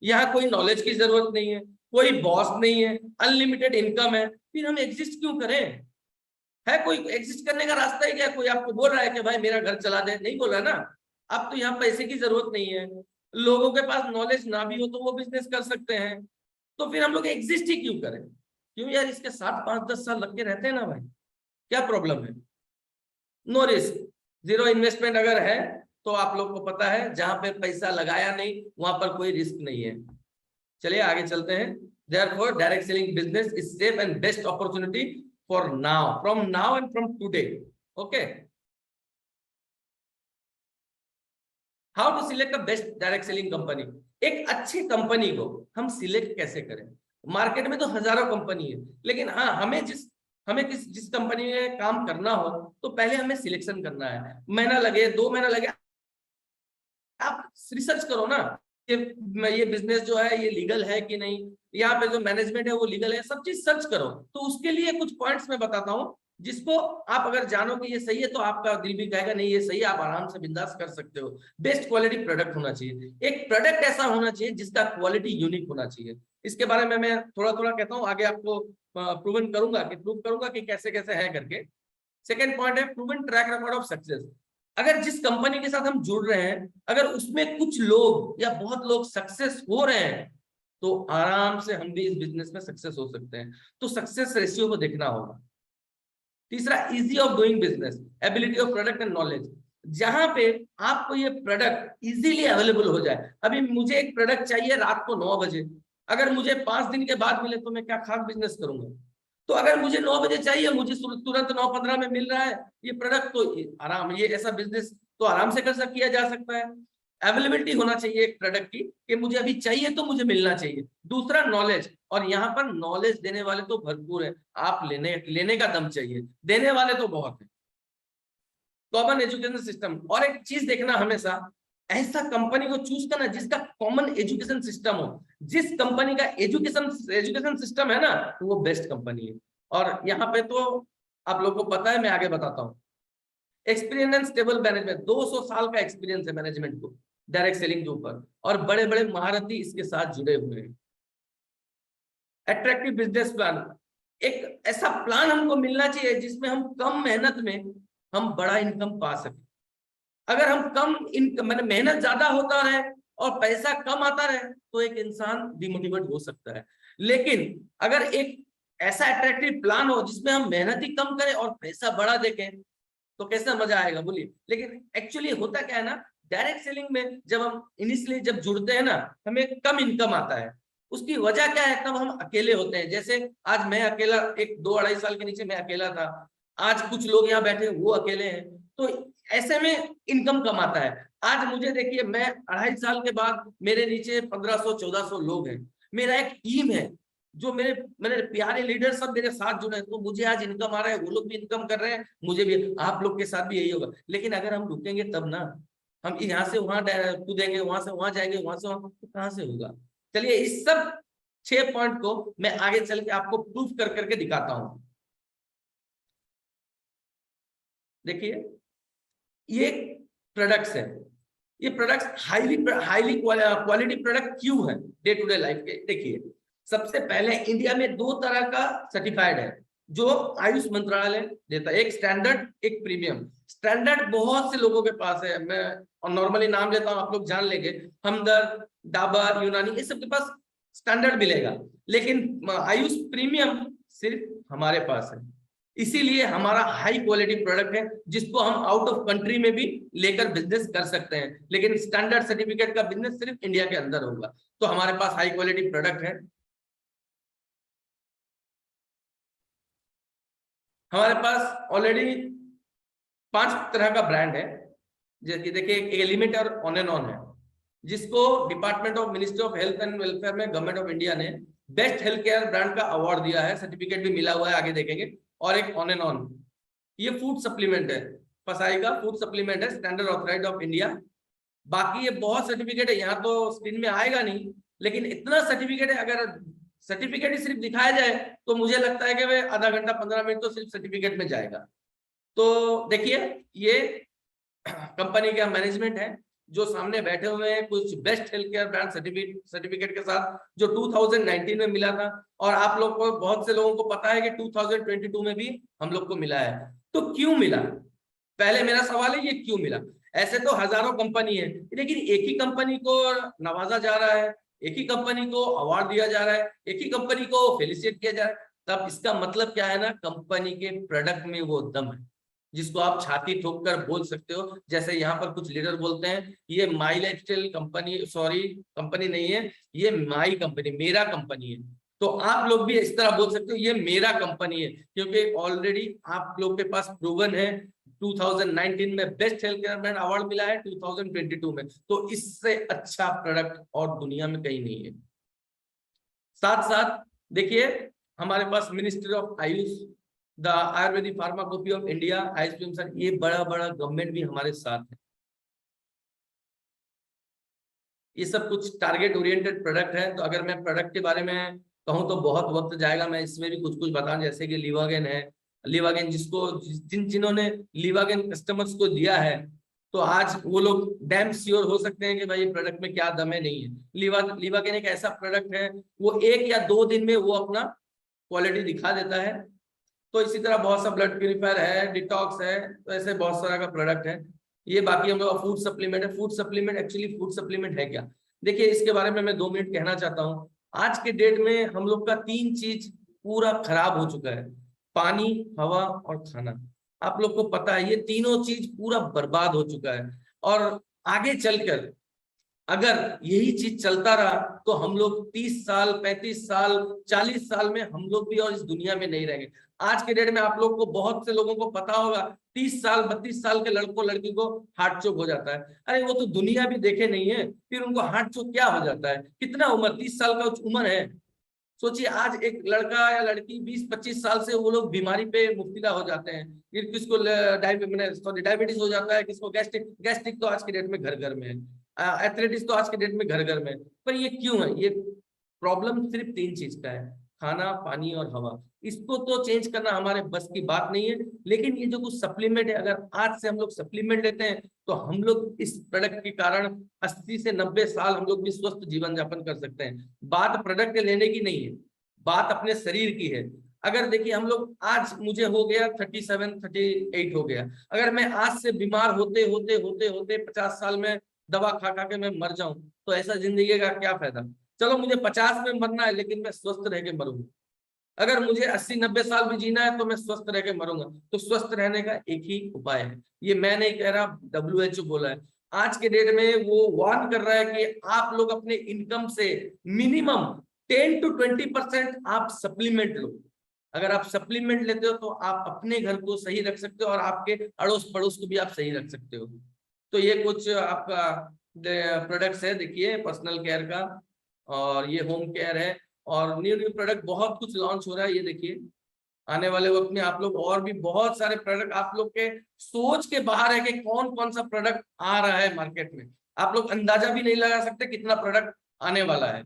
यहाँ कोई नॉलेज की जरूरत नहीं है, कोई बॉस नहीं है, अनलिमिटेड इनकम है, फिर हम एग्जिस्ट क्यों करें? है कोई एग्जिस्ट करने का रास्ता है क्या? कोई आपको बोल रहा है कि भाई मेरा घर चला दे? नहीं बोल रहा ना। अब तो यहाँ पैसे की जरूरत नहीं है, लोगों के पास नॉलेज ना भी हो तो वो बिजनेस कर सकते हैं, तो फिर हम लोग एग्जिस्ट ही क्यों करें? क्यों यार, इसके साथ 5-10 साल लग के रहते हैं ना भाई, क्या प्रॉब्लम है? नो रिस्क, जीरो इन्वेस्टमेंट अगर है तो आप लोग को पता है, जहां पे पैसा लगाया नहीं वहां पर कोई रिस्क नहीं है। चलिए आगे चलते हैं। Therefore, direct selling business is safe and best opportunity for now, from now and from today. Okay. How to select a best direct selling company? एक अच्छी कंपनी को हम सिलेक्ट कैसे करें? मार्केट में तो हजारों कंपनी है, लेकिन हाँ, हमें जिस कंपनी में काम करना हो तो पहले हमें सिलेक्शन करना है। महीना लगे, 2 महीना लगे, आप रिसर्च करो ना कि ये बिजनेस जो है ये लीगल है कि नहीं, यहाँ पे जो मैनेजमेंट है वो लीगल है, सब चीज सर्च करो। तो उसके लिए कुछ पॉइंट्स मैं बताता हूँ, जिसको आप अगर जानो कि ये सही है तो आपका दिल भी कहेगा नहीं ये सही है, आप आराम से बिंदास कर सकते हो। बेस्ट क्वालिटी प्रोडक्ट होना चाहिए, एक प्रोडक्ट ऐसा होना चाहिए जिसका क्वालिटी यूनिक होना चाहिए। इसके बारे में मैं थोड़ा थोड़ा कहता हूँ, आगे आपको प्रूव करूंगा कि कैसे कैसे है करके। सेकेंड पॉइंट है proven track record of success. अगर जिस कंपनी के साथ हम जुड़ रहे हैं, अगर उसमें कुछ लोग या बहुत लोग सक्सेस हो रहे हैं, तो आराम से हम भी इस बिजनेस में सक्सेस हो सकते हैं। तो सक्सेस रेशियो को देखना होगा। तीसरा, easy of doing business, ability of product and knowledge. जहां पे आपको ये प्रोडक्ट इजीली अवेलेबल हो जाए। अभी मुझे एक प्रोडक्ट चाहिए रात को 9 बजे, अगर मुझे 5 दिन के बाद मिले तो मैं क्या खास बिजनेस करूंगा? तो अगर मुझे 9 बजे चाहिए, मुझे तुरंत 9:15 में मिल रहा है ये प्रोडक्ट, तो आराम, ये ऐसा बिजनेस तो आराम से किया जा सकता है। अवेलेबिलिटी होना चाहिए एक प्रोडक्ट की कि मुझे अभी चाहिए तो मुझे मिलना चाहिए। दूसरा, नॉलेज, और यहाँ पर नॉलेज देने वाले तो भरपूर है, आप लेने का दम चाहिए, देने वाले तो बहुत है। कॉमन एजुकेशन सिस्टम, और एक चीज देखना हमेशा, ऐसा कंपनी को चूज करना जिसका कॉमन एजुकेशन सिस्टम हो। जिस कंपनी का एजुकेशन सिस्टम है ना, तो वो बेस्ट कंपनी है। और यहाँ पे तो आप लोगों को पता है, मैं आगे बताता हूँ। एक्सपीरियंस एंड स्टेबल मैनेजमेंट, 200 साल का एक्सपीरियंस है मैनेजमेंट को डायरेक्ट सेलिंग के ऊपर, और बड़े बड़े महारथी इसके साथ जुड़े हुए हैं। अट्रैक्टिव बिजनेस प्लान, एक ऐसा प्लान हमको मिलना चाहिए जिसमें हम कम मेहनत में हम बड़ा इनकम पा सके। अगर हम कम मैंने मेहनत ज्यादा होता रहे और पैसा कम आता रहे तो एक इंसान डिमोटिवेट हो सकता है। लेकिन अगर एक ऐसा अट्रैक्टिव प्लान हो जिसमें हम मेहनत ही कम करें और पैसा बड़ा देखें तो कैसा मजा आएगा बोलिए। लेकिन एक्चुअली होता क्या है ना, डायरेक्ट सेलिंग में जब हम इनिशियली जब जुड़ते हैं ना, हमें कम इनकम आता है। उसकी वजह क्या है, तब हम अकेले होते हैं। जैसे आज मैं अकेला, एक 2-2.5 साल के नीचे मैं अकेला था, आज कुछ लोग यहाँ बैठे वो अकेले हैं, तो ऐसे में इनकम कम आता है। आज मुझे देखिए, मैं 2.5 साल के बाद मेरे नीचे 1500-1400 लोग हैं, मेरा एक टीम है, जो मेरे प्यारे लीडर सब मेरे साथ जुड़े हैं, तो मुझे आज इनकम आ रहा है, वो लोग भी इनकम कर रहे हैं, मुझे भी, आप लोग के साथ भी यही होगा। लेकिन अगर हम रुकेंगे तब ना, हम यहाँ से वहां कूदेंगे, वहां से वहां जाएंगे, वहां से वहां, तो कहाँ से होगा। चलिए इस सब 6 पॉइंट को मैं आगे चल के आपको प्रूफ कर करके दिखाता हूं। देखिए ये प्रोडक्ट्स है, ये प्रोडक्ट्स हाईली क्वालिटी प्रोडक्ट क्यों है डे टू डे लाइफ के। देखिए सबसे पहले इंडिया में 2 तरह का सर्टिफाइड है जो आयुष मंत्रालय देता है, एक स्टैंडर्ड, एक प्रीमियम। स्टैंडर्ड बहुत से लोगों के पास है, मैं और नॉर्मली नाम लेता हूं, आप लोग जान लेंगे, हमदर्द, डाबर, यूनानी, ये सब के पास स्टैंडर्ड मिलेगा। लेकिन आयुष प्रीमियम सिर्फ हमारे पास है, इसीलिए हमारा हाई क्वालिटी प्रोडक्ट है, जिसको हम आउट ऑफ कंट्री में भी लेकर बिजनेस कर सकते हैं। लेकिन स्टैंडर्ड सर्टिफिकेट का बिजनेस सिर्फ इंडिया के अंदर होगा। तो हमारे पास हाई क्वालिटी प्रोडक्ट है। हमारे पास ऑलरेडी 5 तरह का ब्रांड है। जैसे देखिए एलिमेंट और ऑन एंड ऑन है, जिसको department of ministry of health and welfare में गवर्नमेंट ऑफ इंडिया ने बेस्ट हेल्थ केयर ब्रांड का अवार्ड दिया है, सर्टिफिकेट भी मिला हुआ है, आगे देखेंगे। और एक ऑन एंड ऑन, ये फूड सप्लीमेंट है, फसाई का फूड सप्लीमेंट है, स्टैंडर्ड ऑथराइज्ड ऑफ इंडिया। बाकी ये बहुत सर्टिफिकेट है, यहाँ तो स्क्रीन में आएगा नहीं, लेकिन इतना सर्टिफिकेट है, अगर सर्टिफिकेट ही सिर्फ दिखाया जाए तो मुझे लगता है कि वे आधा घंटा 15 मिनट तो सिर्फ सर्टिफिकेट में जाएगा। तो देखिए ये कंपनी का मैनेजमेंट है जो सामने बैठे हुए हैं, कुछ best health care brand certificate के साथ, जो 2019 में मिला था। और आप लोग को, बहुत से लोगों को पता है कि 2022 में भी हम लोग को मिला है। तो क्यों मिला, पहले मेरा सवाल है, ये क्यों मिला। ऐसे तो हजारों कंपनी है, लेकिन एक ही कंपनी को नवाजा जा रहा है, एक ही कंपनी को अवार्ड दिया जा रहा है, एक ही कंपनी को फेलिसिटेट किया जा रहा है। तब इसका मतलब क्या है ना, कंपनी के प्रोडक्ट में वो दम है जिसको आप छाती ठोक कर बोल सकते हो। जैसे यहाँ पर कुछ लीडर बोलते हैं ये माई लाइफस्टाइल कंपनी, सॉरी कंपनी नहीं है, ये माई कंपनी, मेरा कंपनी है। तो आप लोग भी इस तरह बोल सकते हो, ये मेरा कंपनी है, क्योंकि ऑलरेडी आप लोग के पास प्रूवन है। 2019 में best health care brand award मिला है, 2022 में, तो इससे अच्छा प्रोडक्ट और दुनिया में कहीं नहीं है। साथ साथ देखिए हमारे पास ministry of AYUSH, the ayurvedic pharmacopoeia of India, ISPM, ये बड़ा बड़ा गवर्नमेंट भी हमारे साथ है। ये सब कुछ टारगेट ओरिएंटेड प्रोडक्ट है। तो अगर मैं प्रोडक्ट के बारे में कहूँ तो बहुत वक्त जाएगा, मैं इसमें भी कुछ कुछ बताऊं। जैसे कि लिवागेन है, लिवागेन जिसको जिन्होंने लिवागेन कस्टमर्स को दिया है, तो आज वो लोग डैम श्योर हो सकते हैं कि भाई प्रोडक्ट में क्या दम है, नहीं है। लिवागेन एक ऐसा प्रोडक्ट है, वो 1 या 2 दिन में वो अपना क्वालिटी दिखा देता है। तो इसी तरह बहुत सा ब्लड प्यूरिफायर है, डिटॉक्स है, तो ऐसे बहुत सारा का प्रोडक्ट है। ये बाकी हम लोग फूड सप्लीमेंट है। Food supplement actually food supplement है क्या, देखिए इसके बारे में मैं 2 मिनट कहना चाहता हूँ। आज के डेट में हम लोग का 3 चीज पूरा खराब हो चुका है, पानी, हवा और खाना। आप लोग को पता है ये तीनों चीज पूरा बर्बाद हो चुका है। और आगे चलकर अगर यही चीज चलता रहा तो हम लोग 30 साल, 35 साल, 40 साल में हम लोग भी और इस दुनिया में नहीं रहेंगे। आज के डेट में आप लोग को, बहुत से लोगों को पता होगा, 30 साल 32 साल के लड़कों लड़की को हार्ट चोक हो जाता है। अरे वो तो दुनिया भी देखे नहीं है, फिर उनको हार्ट चोक क्या हो जाता है। कितना उम्र, 30 साल का उम्र है। सोचिए आज एक लड़का या लड़की 20-25 साल से वो लोग बीमारी पे मुब्तला हो जाते हैं। फिर किसको डायबिटीज हो जाता है, किसको गैस्ट्रिक तो आज के डेट में घर घर में है, एथलेटिक्स तो आज के डेट में घर घर में। पर ये क्यों है, ये प्रॉब्लम सिर्फ 3 चीज का है, खाना, पानी और हवा। इसको तो चेंज करना हमारे बस की बात नहीं है। लेकिन ये जो कुछ सप्लीमेंट है, अगर आज से हम लोग सप्लीमेंट लेते हैं तो हम लोग इस प्रोडक्ट के कारण 80 से 90 साल हम लोग भी स्वस्थ जीवन यापन कर सकते हैं। बात प्रोडक्ट लेने की नहीं है, बात अपने शरीर की है। अगर देखिए हम लोग, आज मुझे हो गया 37-38 हो गया, अगर मैं आज से बीमार होते होते होते होते 50 साल में दवा खा खा के मैं मर जाऊं, तो ऐसा जिंदगी का क्या फायदा। चलो मुझे 50 में मरना है लेकिन मैं स्वस्थ रह के मरूंगा, अगर मुझे 80-90 साल भी जीना है तो मैं स्वस्थ रह के मरूंगा। तो स्वस्थ रहने का एक ही उपाय है, ये मैं नहीं कह रहा, WHO बोला है। आज के डेट में वो वार्न कर रहा है कि आप लोग अपने इनकम से मिनिमम 10 to 20% आप सप्लीमेंट लो। अगर आप सप्लीमेंट लेते हो तो आप अपने घर को सही रख सकते हो और आपके अड़ोस पड़ोस को भी आप सही रख सकते हो। तो ये कुछ आपका प्रोडक्ट्स है, देखिए पर्सनल केयर का, और ये होम केयर है, और न्यू प्रोडक्ट बहुत कुछ लॉन्च हो रहा है। ये देखिए आने वाले वक्त में आप लोग और भी बहुत सारे प्रोडक्ट, आप लोग के सोच के बाहर है कि कौन कौन सा प्रोडक्ट आ रहा है मार्केट में, आप लोग अंदाजा भी नहीं लगा सकते कितना प्रोडक्ट आने वाला है।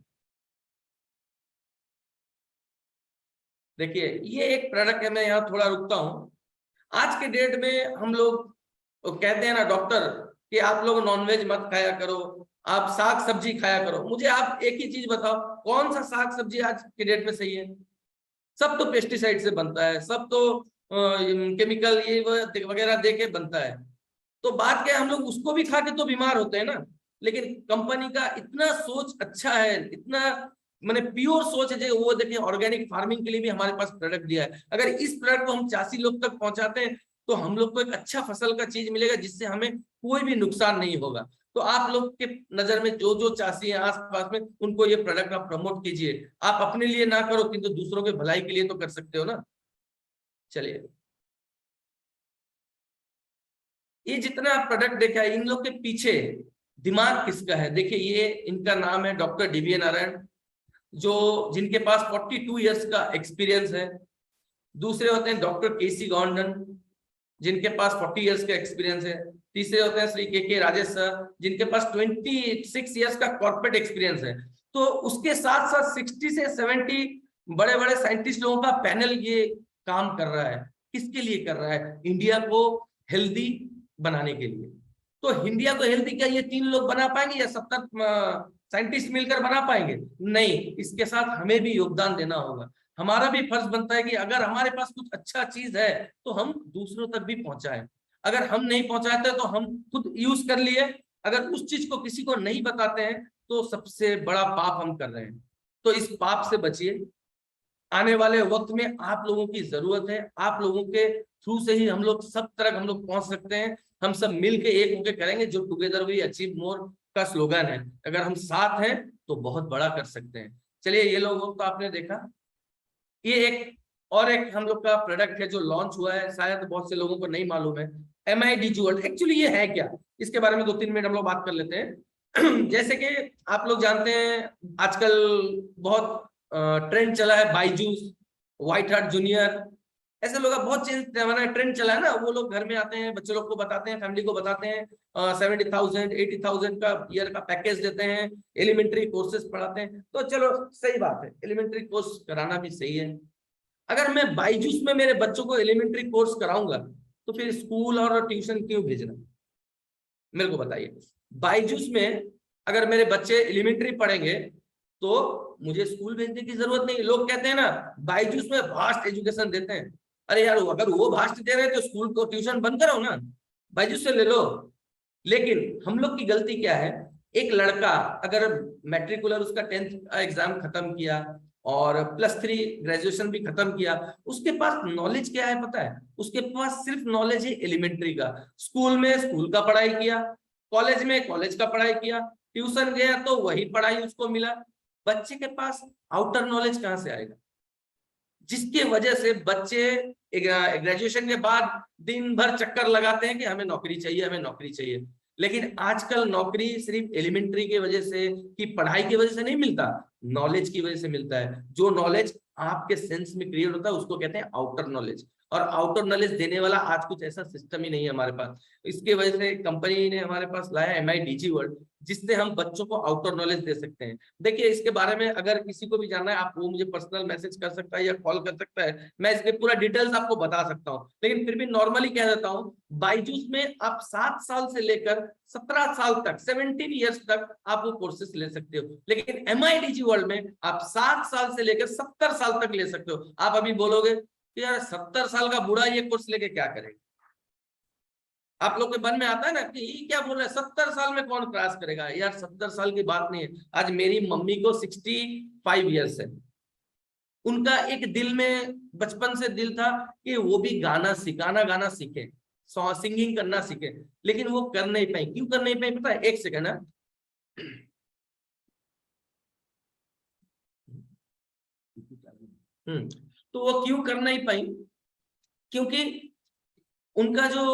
देखिए ये एक प्रोडक्ट है, मैं यहाँ थोड़ा रुकता हूँ। आज के डेट में हम लोग कहते हैं ना डॉक्टर कि आप लोग नॉनवेज मत खाया करो, आप साग सब्जी खाया करो। मुझे आप एक ही चीज बताओ, कौन सा साग सब्जी आज के डेट में सही है? सब तो पेस्टिसाइड से बनता है, सब तो केमिकल ये वगैरह दे के बनता है। तो बात क्या है, हम लोग उसको भी खा के तो बीमार होते हैं ना। लेकिन कंपनी का इतना सोच अच्छा है, इतना मैंने प्योर सोच है जो वो देखिए ऑर्गेनिक फार्मिंग के लिए भी हमारे पास प्रोडक्ट दिया है। अगर इस प्रोडक्ट को हम 80 लोग तक पहुंचाते हैं तो हम लोग को एक अच्छा फसल का चीज मिलेगा जिससे हमें कोई भी नुकसान नहीं होगा। तो आप लोग के नजर में जो जो चासी है आसपास में, उनको ये प्रोडक्ट आप प्रमोट कीजिए। आप अपने लिए ना करो किंतु दूसरों के भलाई के लिए तो कर सकते हो ना। चलिए, ये जितना आप प्रोडक्ट देखा है, इन लोग के पीछे दिमाग किसका है? देखिए ये इनका नाम है डॉक्टर डीवी नारायण, जो जिनके पास 42 इयर्स का एक्सपीरियंस है। दूसरे होते हैं डॉक्टर केसी गॉन्डन, जिनके पास 40 इयर्स का एक्सपीरियंस है। तीसरे होते हैं श्री के राजेश सर, जिनके पास 26 इयर्स का कॉर्पोरेट एक्सपीरियंस है। तो उसके साथ साथ 60 से 70 बड़े बड़े साइंटिस्ट लोगों का पैनल ये काम कर रहा है। किसके लिए कर रहा है? इंडिया को हेल्दी बनाने के लिए। तो इंडिया को हेल्दी क्या ये 3 लोग बना पाएंगे या 70 साइंटिस्ट मिलकर बना पाएंगे? नहीं, इसके साथ हमें भी योगदान देना होगा। हमारा भी फर्ज बनता है कि अगर हमारे पास कुछ अच्छा चीज है तो हम दूसरों तक भी पहुंचाएं। अगर हम नहीं पहुंचाते तो हम खुद यूज कर लिए, अगर उस चीज को किसी को नहीं बताते हैं तो सबसे बड़ा पाप हम कर रहे हैं। तो इस पाप से बचिए। आने वाले वक्त में आप लोगों की जरूरत है, आप लोगों के थ्रू से ही हम लोग सब तरह हम लोग पहुंच सकते हैं। हम सब मिलके एक होके करेंगे, जो टुगेदर वी अचीव मोर का स्लोगन है। अगर हम साथ हैं तो बहुत बड़ा कर सकते हैं। चलिए, ये लोगों तो आपने देखा। ये एक और एक हम लोग का प्रोडक्ट है जो लॉन्च हुआ है, शायद बहुत से लोगों को नहीं मालूम है। MIDG वर्ल्ड, एक्चुअली ये है क्या, इसके बारे में 2-3 मिनट हम लोग बात कर लेते हैं। जैसे कि आप लोग जानते हैं आजकल बहुत ट्रेंड चला है बायजूस, व्हाइट हार्ट जूनियर, ऐसे लोग बहुत चेंज ट्रेंड चला है ना। वो लोग घर में आते हैं, बच्चे लोग को बताते हैं, फैमिली को बताते हैं, 70,000 80,000 का ईयर का पैकेज देते हैं, एलिमेंट्री कोर्सेज पढ़ाते हैं। तो चलो सही बात है, एलिमेंट्री कोर्स कराना भी सही है। अगर मैं बायजूस में मेरे बच्चों को एलिमेंट्री कोर्स कराऊंगा तो फिर स्कूल और ट्यूशन क्यों भेजना? मेरे को बताइए। बायजूस में अगर मेरे बच्चे एलिमेंट्री पढ़ेंगे तो मुझे स्कूल भेजने की जरूरत नहीं। लोग कहते हैं ना बायजूस में वास्ट एजुकेशन देते हैं। अरे यार, अगर वो वास्ट दे रहे हैं तो स्कूल को ट्यूशन बंद करो ना, बायजूस से ले लो। लेकिन हम लोग की गलती क्या है, एक लड़का अगर मैट्रिकुलर उसका 10th एग्जाम खत्म किया और +3 ग्रेजुएशन भी खत्म किया, उसके पास नॉलेज क्या है पता है? उसके पास सिर्फ नॉलेज है एलिमेंट्री का। स्कूल में स्कूल का पढ़ाई किया, कॉलेज में कॉलेज का पढ़ाई किया, ट्यूशन गया तो वही पढ़ाई उसको मिला। बच्चे के पास आउटर नॉलेज कहाँ से आएगा? जिसकी वजह से बच्चे ग्रेजुएशन के बाद दिन भर चक्कर लगाते हैं कि हमें नौकरी चाहिए, हमें नौकरी चाहिए। लेकिन आजकल नौकरी सिर्फ एलिमेंट्री की वजह से कि पढ़ाई की वजह से नहीं मिलता, नॉलेज की वजह से मिलता है। जो नॉलेज आपके सेंस में क्रिएट होता है उसको कहते हैं आउटर नॉलेज। और आउटर नॉलेज देने वाला आज कुछ ऐसा सिस्टम ही नहीं है हमारे पास। इसके वजह से कंपनी ने हमारे पास लाया MIDG वर्ल्ड, जिससे हम बच्चों को आउटर नॉलेज दे सकते हैं। देखिए, इसके बारे में अगर किसी को भी जानना है, आप वो मुझे पर्सनल मैसेज कर सकता है या कॉल कर सकता है, मैं इसके पूरा डिटेल्स आपको बता सकता हूँ। लेकिन फिर भी नॉर्मली कह देता हूँ, बायजूस में आप 7 साल से लेकर 17 साल तक, 17 इयर्स तक आप वो कोर्सेस ले सकते हो। लेकिन MIDG वर्ल्ड में आप 7 साल से लेकर 70 साल तक ले सकते हो। आप अभी बोलोगे कि यार 70 साल का बूढ़ा ये कोर्स लेके क्या करेगा? आप लोग के मन में आता है ना कि ये क्या बोल रहे हैं, 70 साल में कौन क्रॉस करेगा? यार 70 साल की बात नहीं है। आज मेरी मम्मी को 65 ईयर्स है। उनका एक दिल में बचपन से दिल था कि वो भी गाना सीखे, सिंगिंग करना सीखे, लेकिन वो कर नहीं पाई। क्यों कर नहीं पाई पता है? एक सेकंड है। तो वो क्यों कर नहीं पाई? क्योंकि उनका जो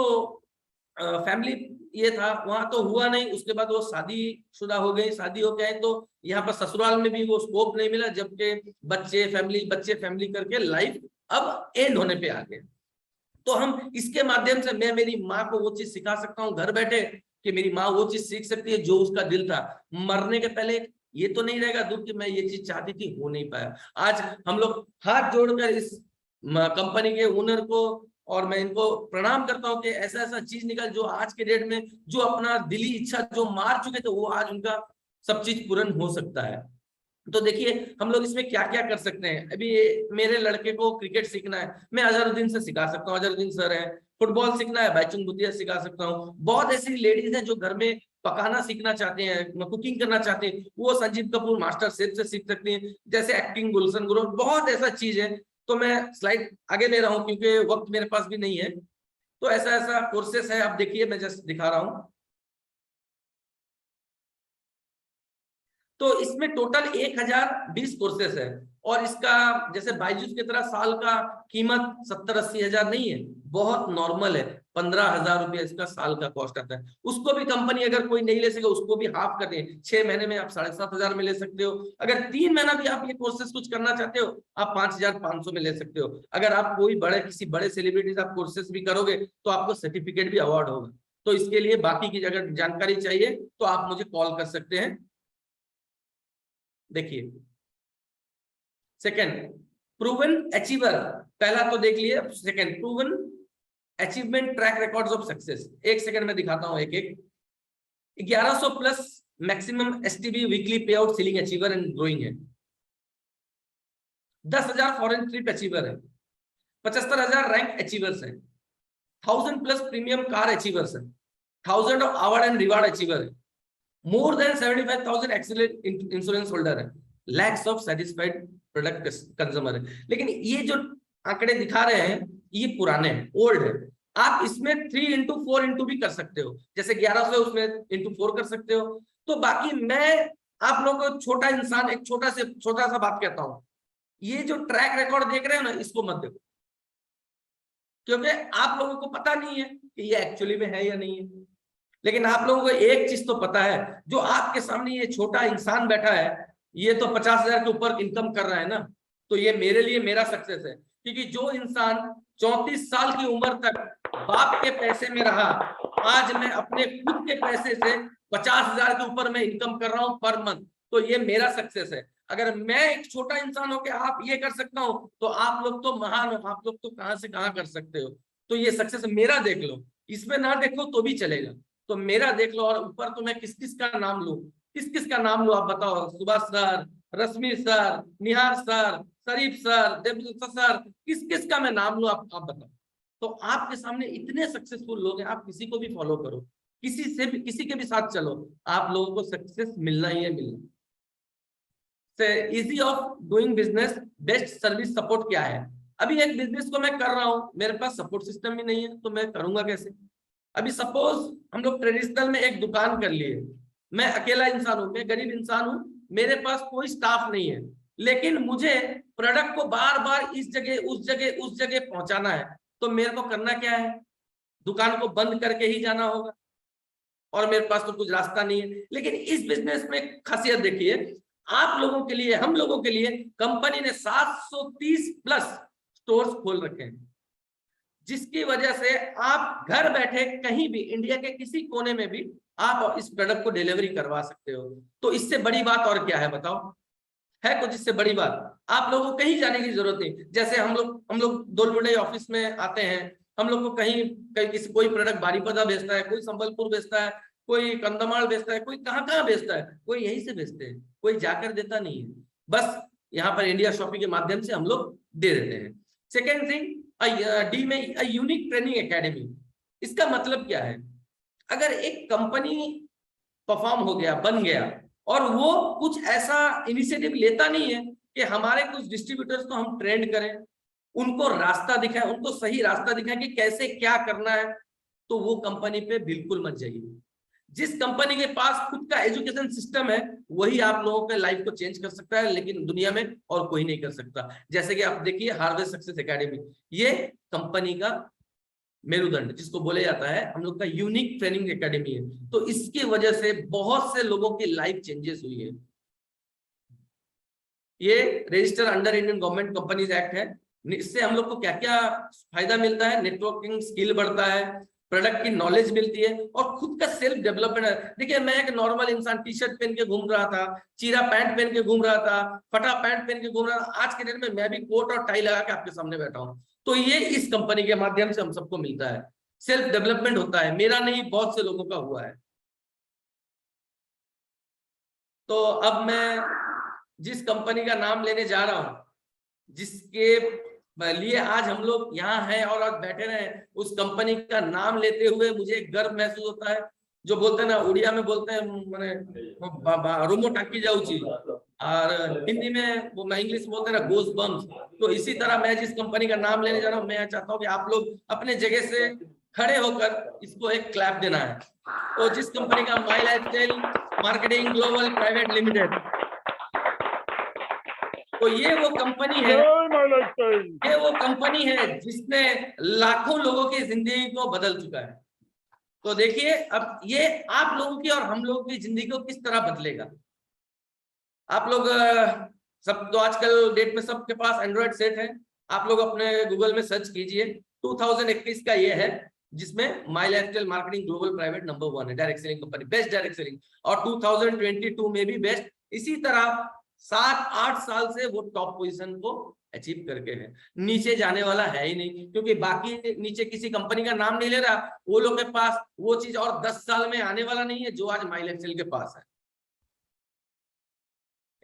फैमिली ये था, वहां तो हुआ नहीं। उसके बाद वो शादीशुदा हो गई, शादी हो गए, तो यहाँ पर ससुराल में भी वो स्कोप नहीं मिला, जबकि बच्चे फैमिली करके लाइफ अब एंड होने पे आ गए। तो हम इसके माध्यम से मैं मेरी माँ को वो चीज सिखा सकता हूँ घर बैठे, कि मेरी माँ वो चीज सीख सकती है जो उसका दिल था। मरने के पहले ये तो नहीं रहेगा दुख कि मैं ये चीज चाहती थी, हो नहीं पाया। आज हम लोग हाथ जोड़कर इस कंपनी के ओनर को और मैं इनको प्रणाम करता हूँ कि ऐसा ऐसा चीज निकल, जो आज के डेट में जो अपना दिली इच्छा जो मार चुके थे, वो आज उनका सब चीज पूर्ण हो सकता है। तो देखिए हम लोग इसमें क्या क्या कर सकते हैं। अभी मेरे लड़के को क्रिकेट सीखना है, मैं अजहरुद्दीन से सिखा सकता हूँ, अजहरुद्दीन सर है। फुटबॉल सीखना है, बाईचुंग भूतिया सिखा सकता हूँ। बहुत ऐसी लेडीज हैं जो घर में पकाना सीखना चाहते हैं, कुकिंग करना चाहते हैं, वो संजीव कपूर मास्टर शेफ से सीख सकती हैं। जैसे एक्टिंग, गुलशन गुरु, बहुत ऐसा चीज है। तो मैं स्लाइड आगे ले रहा हूँ क्योंकि वक्त मेरे पास भी नहीं है। तो ऐसा ऐसा कोर्सेस है, आप देखिए मैं जस्ट दिखा रहा हूँ। तो इसमें टोटल 1020 कोर्सेस है, और इसका जैसे बायजूस की तरह साल का कीमत 70-80 हजार नहीं है, बहुत नॉर्मल है। 15,000 रुपया इसका साल का कॉस्ट आता है। उसको भी कंपनी अगर कोई नहीं ले सके, उसको भी हाफ कर दे, 6 महीने में आप 7,500 में ले सकते हो। अगर 3 महीना भी आप ये कोर्सेस कुछ करना चाहते हो, आप 5,500 में ले सकते हो। अगर आप कोई किसी बड़े सेलिब्रिटीज आप कोर्सेस भी करोगे तो आपको सर्टिफिकेट भी अवार्ड होगा। तो इसके लिए बाकी की अगर जानकारी चाहिए तो आप मुझे कॉल कर सकते हैं। देखिए सेकंड, प्रूवन अचीवर, पहला तो देख लिए। Second, proven achievement track records of success. एक सेकंड में दिखाता हूं एक एक। 1100 प्लस मैक्सिमम एसटीबी वीकली पे out ceiling achiever and growing है। 10,000 फॉरेन ट्रिप अचीवर है। 75,000 रैंक अचीवर्स है। 1,000 प्लस प्रीमियम कार अचीवर्स है। 1,000 of award and reward achiever है। More than 75,000 excellent insurance holder है। Lakhs of satisfied product consumer है। लेकिन ये जो आंकड़े दिखा रहे हैं ये पुराने हैं, ओल्ड है। आप इसमें 3 into 4 into भी कर सकते हो, जैसे 1100 उसमें into 4 कर सकते हो। तो बाकी मैं आप लोगों को छोटा इंसान एक छोटा सा बात कहता हूं, ये जो ट्रैक रिकॉर्ड देख रहे हो ना, इसको मत देखो, क्योंकि आप लोगों को पता नहीं है कि ये एक्चुअली में है या नहीं है। लेकिन आप लोगों को एक चीज तो पता है, जो आपके सामने ये छोटा इंसान बैठा है, ये तो 50,000 के ऊपर इनकम कर रहा है ना। तो ये मेरे लिए मेरा सक्सेस है, क्योंकि जो इंसान 34 साल की उम्र तक बाप के पैसे में रहा, आज मैं अपने खुद के पैसे से 50,000 के ऊपर मैं इनकम कर रहा हूं पर मंथ। तो ये मेरा सक्सेस है। अगर मैं एक छोटा इंसान होकर आप ये कर सकता हूं, तो आप लोग तो महान हो, आप लोग तो कहां से कहां कर सकते हो। तो ये सक्सेस मेरा देख लो, इसमें ना देखो तो भी चलेगा, तो मेरा देख लो। और ऊपर तो मैं किस किस का नाम लूं, किस किस का नाम लूं आप बताओ। सुभाष सर, रश्मि सर, निहार सर, शरीफ सर, देवदत्त सर, किस किस का मैं नाम लूं आप बताओ। तो आपके सामने इतने सक्सेसफुल लोग हैं, आप किसी को भी फॉलो करो, किसी के भी साथ चलो, आप लोगों को सक्सेस मिलना ही है, मिलना। Easy of doing business, best service support क्या है। अभी एक बिजनेस को मैं कर रहा हूं, मेरे पास सपोर्ट सिस्टम भी नहीं है, तो मैं करूंगा कैसे। अभी सपोज हम लोग ट्रेडिशनल में एक दुकान कर लिए, मैं अकेला इंसान हूं, मैं गरीब इंसान हूं, मेरे पास कोई स्टाफ नहीं है, लेकिन मुझे प्रोडक्ट को बार बार इस जगह उस जगह पहुंचाना है। तो मेरे को करना क्या है, दुकान को बंद करके ही जाना होगा, और मेरे पास तो कुछ रास्ता नहीं है। लेकिन इस बिजनेस में खासियत देखिए, आप लोगों के लिए, हम लोगों के लिए कंपनी ने 730 प्लस स्टोर्स खोल रखे हैं, जिसकी वजह से आप घर बैठे कहीं भी इंडिया के किसी कोने में भी आप इस प्रोडक्ट को डिलीवरी करवा सकते हो। तो इससे बड़ी बात और क्या है बताओ, है कुछ इससे बड़ी बात। आप लोगों को कहीं जाने की जरूरत नहीं। जैसे हम लोग दोलमुडे ऑफिस में आते हैं, हम लोग को कहीं कोई प्रोडक्ट बारीपदा बेचता है, कोई संबलपुर बेचता है, कोई कंधमाल बेचता है, कोई कहाँ बेचता है, कोई यहीं से बेचते हैं, कोई जाकर देता नहीं है। बस यहाँ पर इंडिया शॉपिंग के माध्यम से हम लोग दे देते हैं। सेकेंड थिंग, डी में यूनिक ट्रेनिंग एकेडमी। इसका मतलब क्या है, अगर एक कंपनी परफॉर्म हो गया, बन गया, और वो कुछ ऐसा इनिशिएटिव लेता नहीं है कि हमारे कुछ डिस्ट्रीब्यूटर्स को हम ट्रेंड करें, उनको रास्ता दिखाएं, उनको सही रास्ता दिखाएं कि कैसे क्या करना है, तो वो कंपनी पे बिल्कुल मत जाइए। जिस कंपनी के पास खुद का एजुकेशन सिस्टम है वही आप लोगों के लाइफ को चेंज कर सकता है, लेकिन दुनिया में और कोई नहीं कर सकता। जैसे कि आप देखिए हार्वेस्ट सक्सेस एकेडमी, ये कंपनी का मेरुदंड जिसको बोले जाता है, हम लोग का यूनिक ट्रेनिंग एकेडमी है। तो इसकी वजह से बहुत से लोगों की लाइफ चेंजेस हुई है। ये register under Indian government companies act है। इससे हम लोग को क्या क्या फायदा मिलता है, नेटवर्किंग स्किल बढ़ता है, प्रोडक्ट की नॉलेज मिलती है, और खुद का सेल्फ डेवलपमेंट है। देखिए मैं एक नॉर्मल इंसान टी शर्ट पहन के घूम रहा था, चीरा पैंट पहन के घूम रहा था, फटा पैंट पहन के घूम रहा था, आज के डेट में मैं भी कोट और टाई लगा के आपके सामने बैठा हूँ। तो ये इस कंपनी के माध्यम से हम सबको मिलता है, सेल्फ डेवलपमेंट होता है। मेरा नहीं, बहुत से लोगों का हुआ है। तो अब मैं जिस कंपनी का नाम लेने जा रहा हूं, जिसके लिए आज हम लोग यहाँ हैं और आज बैठे रहे, उस कंपनी का नाम लेते हुए मुझे गर्व महसूस होता है। जो बोलते हैं ना, उड़िया में बोलते हैं मैंने रोमो टाकी जाऊची, और हिंदी में वो मैं इंग्लिश में बोलते हैं ना गोस बम्स। तो इसी तरह मैं जिस कंपनी का नाम लेने जा रहा हूँ, मैं चाहता हूँ कि आप लोग अपने जगह से खड़े होकर इसको एक क्लैप देना है। तो जिस कंपनी का My Lifestyle Marketing Global Private Limited, तो ये वो कंपनी है जिसने लाखों लोगों की जिंदगी को बदल चुका है। तो देखिए अब ये आप लोगों की और हम लोगों की जिंदगी को किस तरह बदलेगा। आप लोग सब तो आजकल डेट में सबके पास एंड्रॉइड सेट है। आप लोग अपने गूगल में सर्च कीजिए, 2021 का ये है जिसमें My Lifestyle Marketing Global Private number 1 है, direct selling company, best direct selling. और 2022 में भी बेस्ट। इसी तरह 7-8 साल से वो टॉप पोजीशन को अचीव करके है, नीचे जाने वाला है ही नहीं, क्योंकि बाकी नीचे किसी कंपनी का नाम नहीं ले रहा, वो लोग के पास वो चीज और 10 साल में आने वाला नहीं है जो आज माई लाइफस्टाइल के पास है।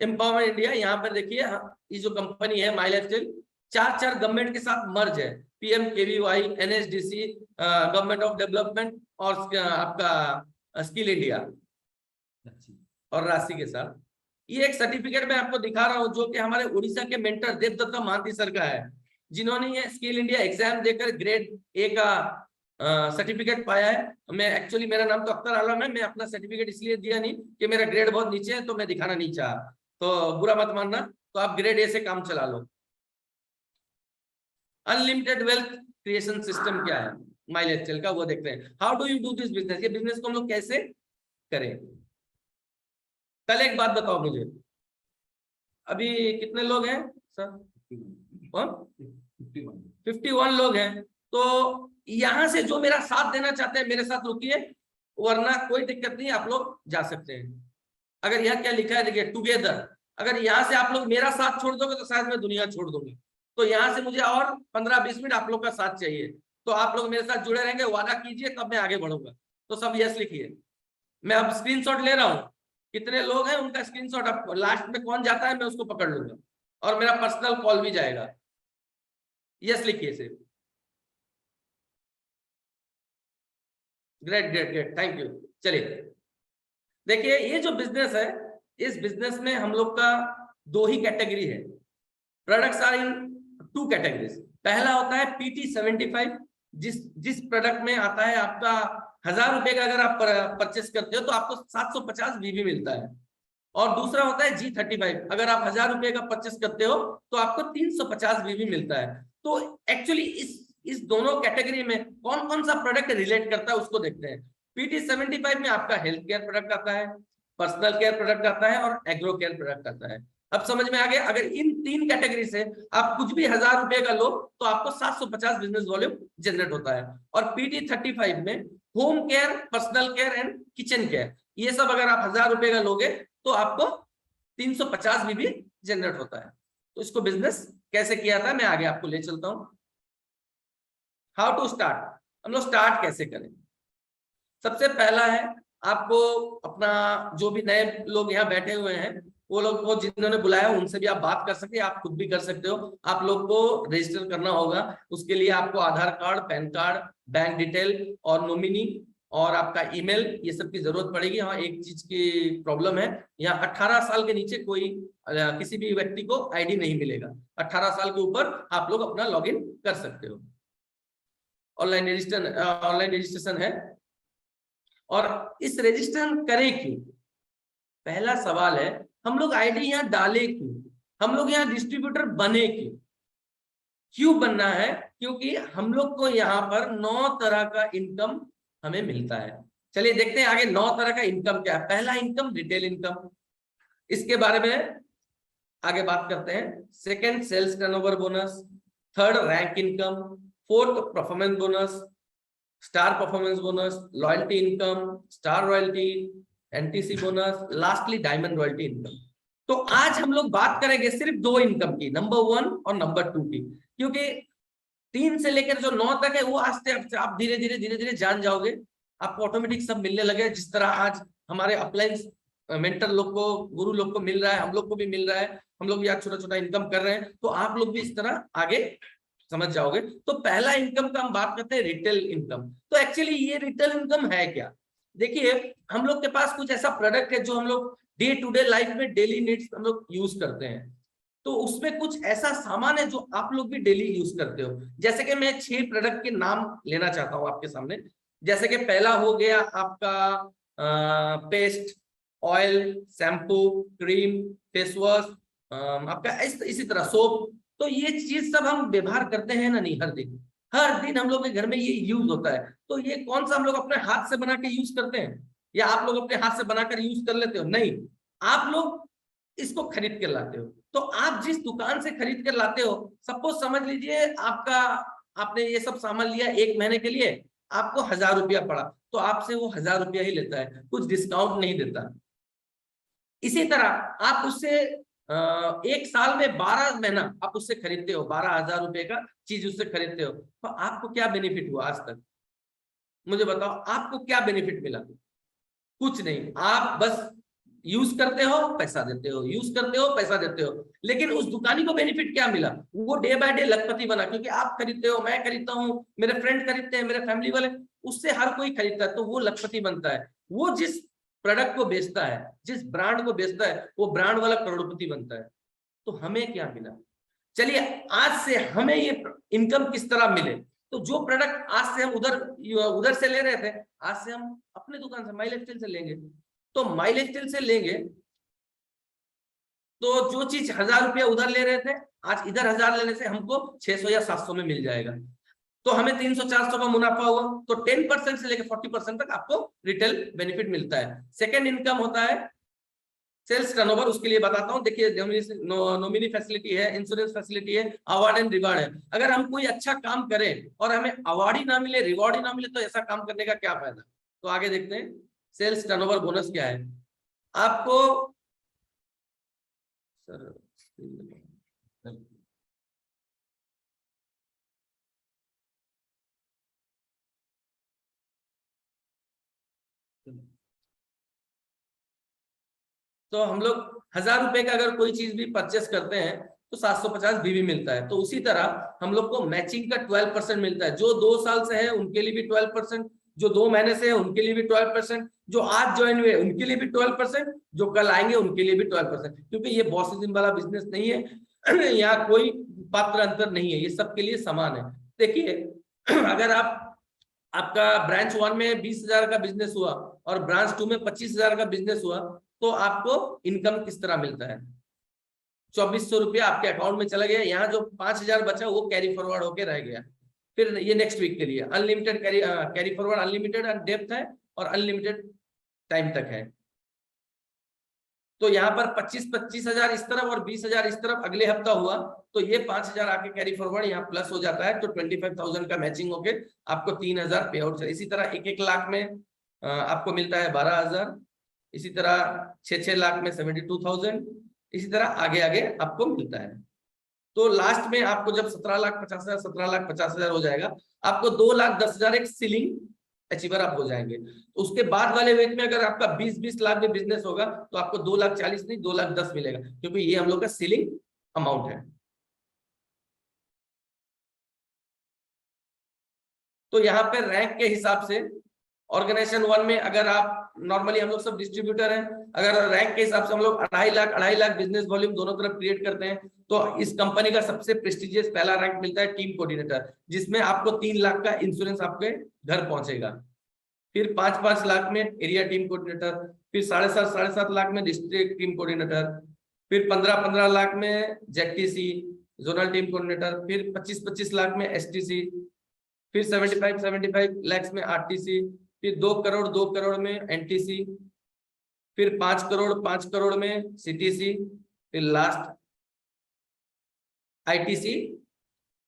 एम्पावरमेंट इंडिया, यहाँ पर देखिए ये जो कंपनी है माई लाइफस्टाइल, 4 गवर्नमेंट के साथ मर्ज है, PMKVY, NSDC, government of development, और आपका स्किल इंडिया और राशि के साथ। ये एक सर्टिफिकेट मैं आपको दिखा रहा हूँ जो कि हमारे उड़ीसा के मेंटर देवदत्ता महांती सर का है, जिन्होंने ये स्किल इंडिया एग्जाम देकर ग्रेड A का सर्टिफिकेट पाया है। मैं एक्चुअली मेरा नाम तो अख्तर आलम है, मैं अपना सर्टिफिकेट इसलिए दिया नहीं कि मेरा ग्रेड बहुत नीचे है तो मैं दिखाना नहीं चाहा, तो बुरा मत मानना। तो आप ग्रेड A से काम चला लो। अनलिमिटेड वेल्थ क्रिएशन सिस्टम क्या है माई लाइफस्टाइल का, वो देखते हैं। How do you do this business, ये बिजनेस को हम लोग कैसे करें। कल एक बात बताओ मुझे, अभी कितने लोग हैं सर? 51 लोग हैं। तो यहां से जो मेरा साथ देना चाहते हैं मेरे साथ रुकिए, वरना कोई दिक्कत नहीं, आप लोग जा सकते हैं। अगर यह क्या लिखा है देखिए, टुगेदर, अगर यहां से आप लोग मेरा साथ छोड़ दोगे तो शायद मैं दुनिया छोड़ दूंगी। तो यहां से मुझे और 15-20 मिनट आप लोग का साथ चाहिए। तो आप लोग मेरे साथ जुड़े रहेंगे, वादा कीजिए, तब मैं आगे बढ़ूंगा। तो सब यस लिखिए। मैं अब स्क्रीनशॉट ले रहा हूँ, कितने लोग हैं उनका स्क्रीनशॉट, अब लास्ट में कौन जाता है मैं उसको पकड़ लूंगा, और मेरा पर्सनल कॉल भी जाएगा। यस लिखिए सिर्फ। Great great great, thank you. चलिए देखिए, ये जो बिजनेस है, इस बिजनेस में हम लोग का 2 ही कैटेगरी है। Products are in 2 categories. पहला होता है PT75, जिस प्रोडक्ट में आता है आपका 1000 रुपए का अगर आप परचेस करते हो तो आपको 750 VB मिलता है। और दूसरा होता है G35, अगर आप 1000 रुपए का परचेस करते हो तो आपको 350 VB मिलता है। तो एक्चुअली इस दोनों कैटेगरी में कौन कौन सा प्रोडक्ट रिलेट करता है उसको देखते हैं। PT75 में आपका हेल्थ केयर प्रोडक्ट आता है, पर्सनल केयर प्रोडक्ट आता है, और एग्रो केयर प्रोडक्ट आता है। अब समझ में आ गया, अगर इन 3 कैटेगरी से आप कुछ भी 1000 रुपए का लो तो आपको 750 बिजनेस वॉल्यूम जनरेट होता है। और PT35 में home care, personal care and kitchen care, ये सब अगर आप 1000 रुपए का लोगे तो आपको 350 VB जनरेट होता है। तो इसको बिजनेस कैसे किया था मैं आगे आपको ले चलता हूं। हाउ टू स्टार्ट, हम लोग स्टार्ट कैसे करें। सबसे पहला है, आपको अपना, जो भी नए लोग यहाँ बैठे हुए हैं, वो लोग को जिन्होंने बुलाया उनसे भी आप बात कर सकते हैं, आप खुद भी कर सकते हो। आप लोग को रजिस्टर करना होगा, उसके लिए आपको Aadhaar card, PAN card, bank detail और नॉमिनी और आपका ईमेल, ये सब की जरूरत पड़ेगी। हाँ, एक चीज की प्रॉब्लम है, यहाँ 18 साल के नीचे कोई किसी भी व्यक्ति को आईडी नहीं मिलेगा। 18 साल के ऊपर आप लोग अपना लॉगिन कर सकते हो। ऑनलाइन रजिस्ट्रेशन है। और इस रजिस्ट्रेशन करें क्यों? पहला सवाल है, हम लोग आईडी यहाँ डाले क्यों? हम लोग यहाँ डिस्ट्रीब्यूटर बने क्यों? क्यों बनना है? क्योंकि हम लोग को यहाँ पर 9 तरह का इनकम हमें मिलता है। चलिए देखते हैं आगे 9 तरह का इनकम क्या है। पहला इनकम रिटेल इनकम, इसके बारे में आगे बात करते हैं। Second sales turnover bonus, third rank income, fourth performance bonus, star performance bonus, loyalty income, star royalty, NTC bonus, lastly diamond royalty income. तो आज हम लोग बात करेंगे सिर्फ 2 इनकम की, नंबर 1 और नंबर 2 की, क्योंकि 3 से लेकर जो 9 तक है वो आज से आप धीरे धीरे जान जाओगे, आपको ऑटोमेटिक सब मिलने लगे। जिस तरह आज हमारे अपलाइन मेंटर लोग को, गुरु लोग को मिल रहा है, हम लोग को भी मिल रहा है, हम लोग भी आज छोटा छोटा इनकम कर रहे हैं, तो आप लोग भी इस तरह आगे समझ जाओगे। तो पहला इनकम का हम बात करते हैं रिटेल इनकम। तो एक्चुअली ये रिटेल इनकम है क्या? देखिए, हम लोग के पास कुछ ऐसा प्रोडक्ट है जो हम लोग डे टू डे लाइफ में डेली नीड्स हम लोग यूज करते हैं, तो उसमें कुछ ऐसा सामान है जो आप लोग भी डेली यूज करते हो। जैसे कि मैं 6 प्रोडक्ट के नाम लेना चाहता हूं आपके सामने। जैसे कि पहला हो गया आपका paste, oil, shampoo, cream, face wash, आपका इसी तरह सोप। तो ये चीज सब हम व्यवहार करते हैं ना? नहीं, हर दिन हम लोग के घर में ये यूज होता है। तो ये कौन सा हम लोग अपने हाथ से बना के यूज करते हैं, या आप लोग अपने हाथ से बनाकर यूज कर लेते हो? नहीं, आप लोग इसको खरीद कर लाते हो। तो आप जिस दुकान से खरीद कर लाते हो, सपोज समझ लीजिए आपने ये सब सामान लिया 1 महीने के लिए, आपको 1000 रुपया पड़ा, तो आपसे वो 1000 रुपया ही लेता है, कुछ डिस्काउंट नहीं देता। इसी तरह आप उससे 1 साल में 12 महीना आप उससे खरीदते हो, 12,000 रुपए का चीज उससे खरीदते हो, तो आपको क्या बेनिफिट हुआ आज तक? मुझे बताओ, आपको क्या बेनिफिट मिला? कुछ नहीं, आप बस यूज करते हो, पैसा देते हो, यूज करते हो, पैसा देते हो। लेकिन उस दुकानी को बेनिफिट क्या मिला? वो डे बाय डे लखपति बना, क्योंकि आप खरीदते हो, मैं खरीदता हूँ, मेरे फ्रेंड खरीदते हैं, मेरे फैमिली वाले, उससे हर कोई खरीदता है, तो वो लखपति बनता है। वो जिस प्रोडक्ट को बेचता है, जिस ब्रांड को बेचता है, वो ब्रांड वाला करोड़पति बनता है। तो हमें क्या मिला? चलिए, आज से हमें ये इनकम किस तरह मिले? तो जो प्रोडक्ट आज से हम उधर से ले रहे थे, आज से हम अपने दुकान से माई लाइफस्टाइल से लेंगे। तो माई लाइफस्टाइल से लेंगे तो जो चीज 1000 रुपया उधर ले रहे थे, आज इधर 1000 लेने से हमको 600 या 700 में मिल जाएगा। तो हमें 300-400 का मुनाफा हुआ। तो 10% से लेकर 40% तक आपको रिटेल बेनिफिट मिलता है। सेकेंड इनकम होता है सेल्स टर्नओवर। उसके लिए बताता हूं, देखिए, नॉमिनी फैसिलिटी है, इंश्योरेंस फैसिलिटी है, अवार्ड एंड रिवार्ड है। अगर हम कोई अच्छा काम करें और हमें अवार्ड ही ना मिले, रिवॉर्ड ही ना मिले, तो ऐसा काम करने का क्या फायदा? तो आगे देखते हैं सेल्स टर्नओवर बोनस क्या है। आपको तो हम लोग 1000 रुपए का अगर कोई चीज भी परचेस करते हैं तो 750 बीवी मिलता है। तो उसी तरह हम लोग को मैचिंग का 12% मिलता है। जो 2 साल से है उनके लिए भी 12%, जो 2 महीने से है उनके लिए भी 12%, जो आज ज्वाइन हुए उनके लिए भी 12%, जो कल आएंगे उनके लिए भी 12%। क्योंकि ये बॉसिज्म वाला बिजनेस नहीं है, यहाँ कोई पात्र अंतर नहीं है, ये सबके लिए समान है। देखिए, अगर आपका ब्रांच 1 में 20,000 का बिजनेस हुआ और ब्रांच 2 में 25,000 का बिजनेस हुआ, तो आपको इनकम किस तरह मिलता है? 2400 रुपया आपके अकाउंट में चला गया। यहाँ जो 5000 बचा वो कैरी फॉरवर्ड होके रह गया। फिर ये नेक्स्ट वीक के लिए unlimited carry forward, unlimited depth है और अनलिमिटेड टाइम तक है। तो यहाँ पर 25,000 इस तरफ और 20,000 इस तरफ अगले हफ्ता हुआ, तो ये 5,000 आके कैरी फॉरवर्ड यहाँ प्लस हो जाता है। तो 25,000 का मैचिंग होके आपको 3,000 पे आउट। इसी तरह 1-1 लाख में आपको मिलता है 12,000। इसी तरह 6-6 लाख में 72,000। इसी तरह आगे आगे आपको मिलता है। तो लास्ट में आपको जब 17,50,000 17,50,000 हो जाएगा, आपको 2,10,000 एक सीलिंग अचीवर आप हो जाएंगे। तो उसके बाद वाले वेट में अगर आपका 20-20 लाख में बिजनेस होगा तो आपको 2,40,000 नहीं 2,10,000 मिलेगा, क्योंकि ये हम लोग का सीलिंग अमाउंट है। तो यहाँ पे रैंक के हिसाब से ऑर्गेनाइजेशन 1 में अगर आप नॉर्मली हम लोग सब डिस्ट्रीब्यूटर हैं, अगर रैंक के हिसाब से हम लोग 2.5 लाख बिजनेस वॉल्यूम दोनों तरफ क्रिएट करते हैं, तो इस कंपनी का सबसे प्रेस्टिजियस पहला रैंक मिलता है टीम कोऑर्डिनेटर, जिसमें आपको 3 लाख का इंश्योरेंस आपके घर पहुंचेगा। फिर 5-5 लाख में एरिया टीम कोऑर्डिनेटर, फिर 7.5 लाख में डिस्ट्रिक्ट टीम कोऑर्डिनेटर, फिर 15-15 लाख में जेटीसी जोनल टीम कोऑर्डिनेटर, फिर 25-25 लाख में एसटीसी, फिर 75 लाख में आरटीसी, फिर 2 करोड़ में एनटीसी, फिर 5 करोड़ में सीटीसी, फिर लास्ट आईटीसी।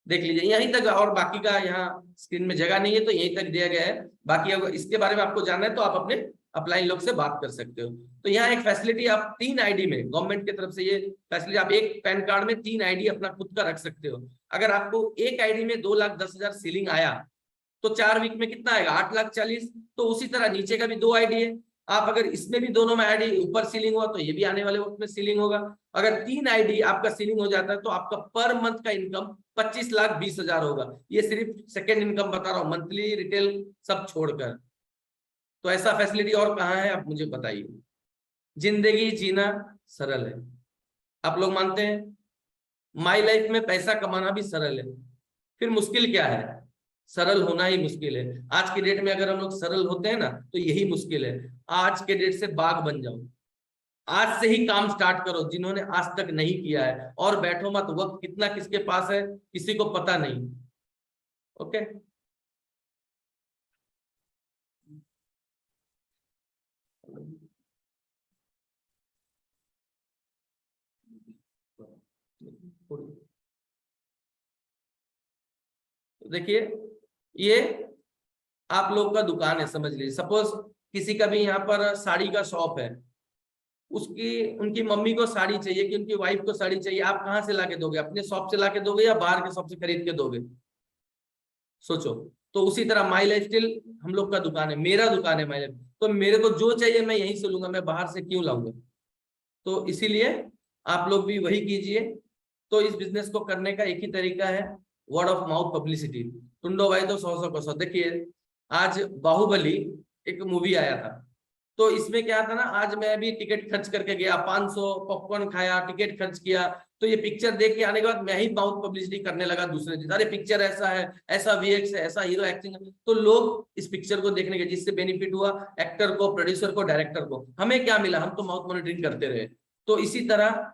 देख लीजिए यहीं तक, और बाकी का यहाँ स्क्रीन में जगह नहीं है तो यहीं तक दिया गया है। बाकी अगर इसके बारे में आपको जानना है तो आप अपने अपलाइन लोग से बात कर सकते हो। तो यहाँ एक फैसिलिटी आप 3 आईडी में, गवर्नमेंट की तरफ से ये फैसिलिटी, आप एक पैन कार्ड में 3 आईडी अपना खुद का रख सकते हो। अगर आपको एक आईडी में 2,10,000 सीलिंग आया तो 4 वीक में कितना आएगा, 8,40,000। तो उसी तरह नीचे का भी 2 आईडी है, आप अगर इसमें भी दोनों में आईडी ऊपर सीलिंग हुआ तो ये भी आने वाले वक्त में सीलिंग होगा। अगर 3 आईडी आपका सीलिंग हो जाता है तो आपका पर मंथ का इनकम 25,20,000 होगा। ये सिर्फ सेकेंड इनकम बता रहा हूँ, मंथली रिटेल सब छोड़कर। तो ऐसा फैसिलिटी और कहाँ है आप मुझे बताइए। जिंदगी जीना सरल है, आप लोग मानते हैं? माई लाइफ में पैसा कमाना भी सरल है, फिर मुश्किल क्या है? सरल होना ही मुश्किल है। आज की डेट में अगर हम लोग सरल होते हैं ना तो यही मुश्किल है। आज के डेट से बाघ बन जाओ, आज से ही काम स्टार्ट करो जिन्होंने आज तक नहीं किया है, और बैठो मत। वक्त कितना किसके पास है किसी को पता नहीं। ओके, देखिए ये आप लोग का दुकान है, समझ लीजिए। सपोज किसी का भी यहाँ पर साड़ी का शॉप है, उसकी उनकी मम्मी को साड़ी चाहिए कि उनकी वाइफ को साड़ी चाहिए, आप कहाँ से लाके दोगे? अपने शॉप से लाके दोगे या बाहर के शॉप से खरीद के दोगे? सोचो। तो उसी तरह माई लाइफ स्टाइल हम लोग का दुकान है, मेरा दुकान है माई लाइफ, तो मेरे को जो चाहिए मैं यहीं से लूंगा, मैं बाहर से क्यों लाऊंगा? तो इसीलिए आप लोग भी वही कीजिए। तो इस बिजनेस को करने का एक ही तरीका है, वर्ड ऑफ माउथ पब्लिसिटी। टुंडो भाई तो 100 को 100। देखिए आज बाहुबली एक मूवी आया था, तो इसमें क्या था ना, आज मैं भी टिकट खर्च करके गया, 500 पॉपकॉर्न खाया, टिकट खर्च किया, तो ये पिक्चर देख के आने के बाद मैं ही माउथ पब्लिसिटी करने लगा दूसरे दिन। अरे पिक्चर ऐसा है, ऐसा वीएक्स है, ऐसा हीरो एक्टिंग है। तो लोग इस पिक्चर को देखने के, जिससे बेनिफिट हुआ एक्टर को, प्रोड्यूसर को, डायरेक्टर को। हमें क्या मिला? हम तो माउथ मॉनिटरिंग करते रहे। तो इसी तरह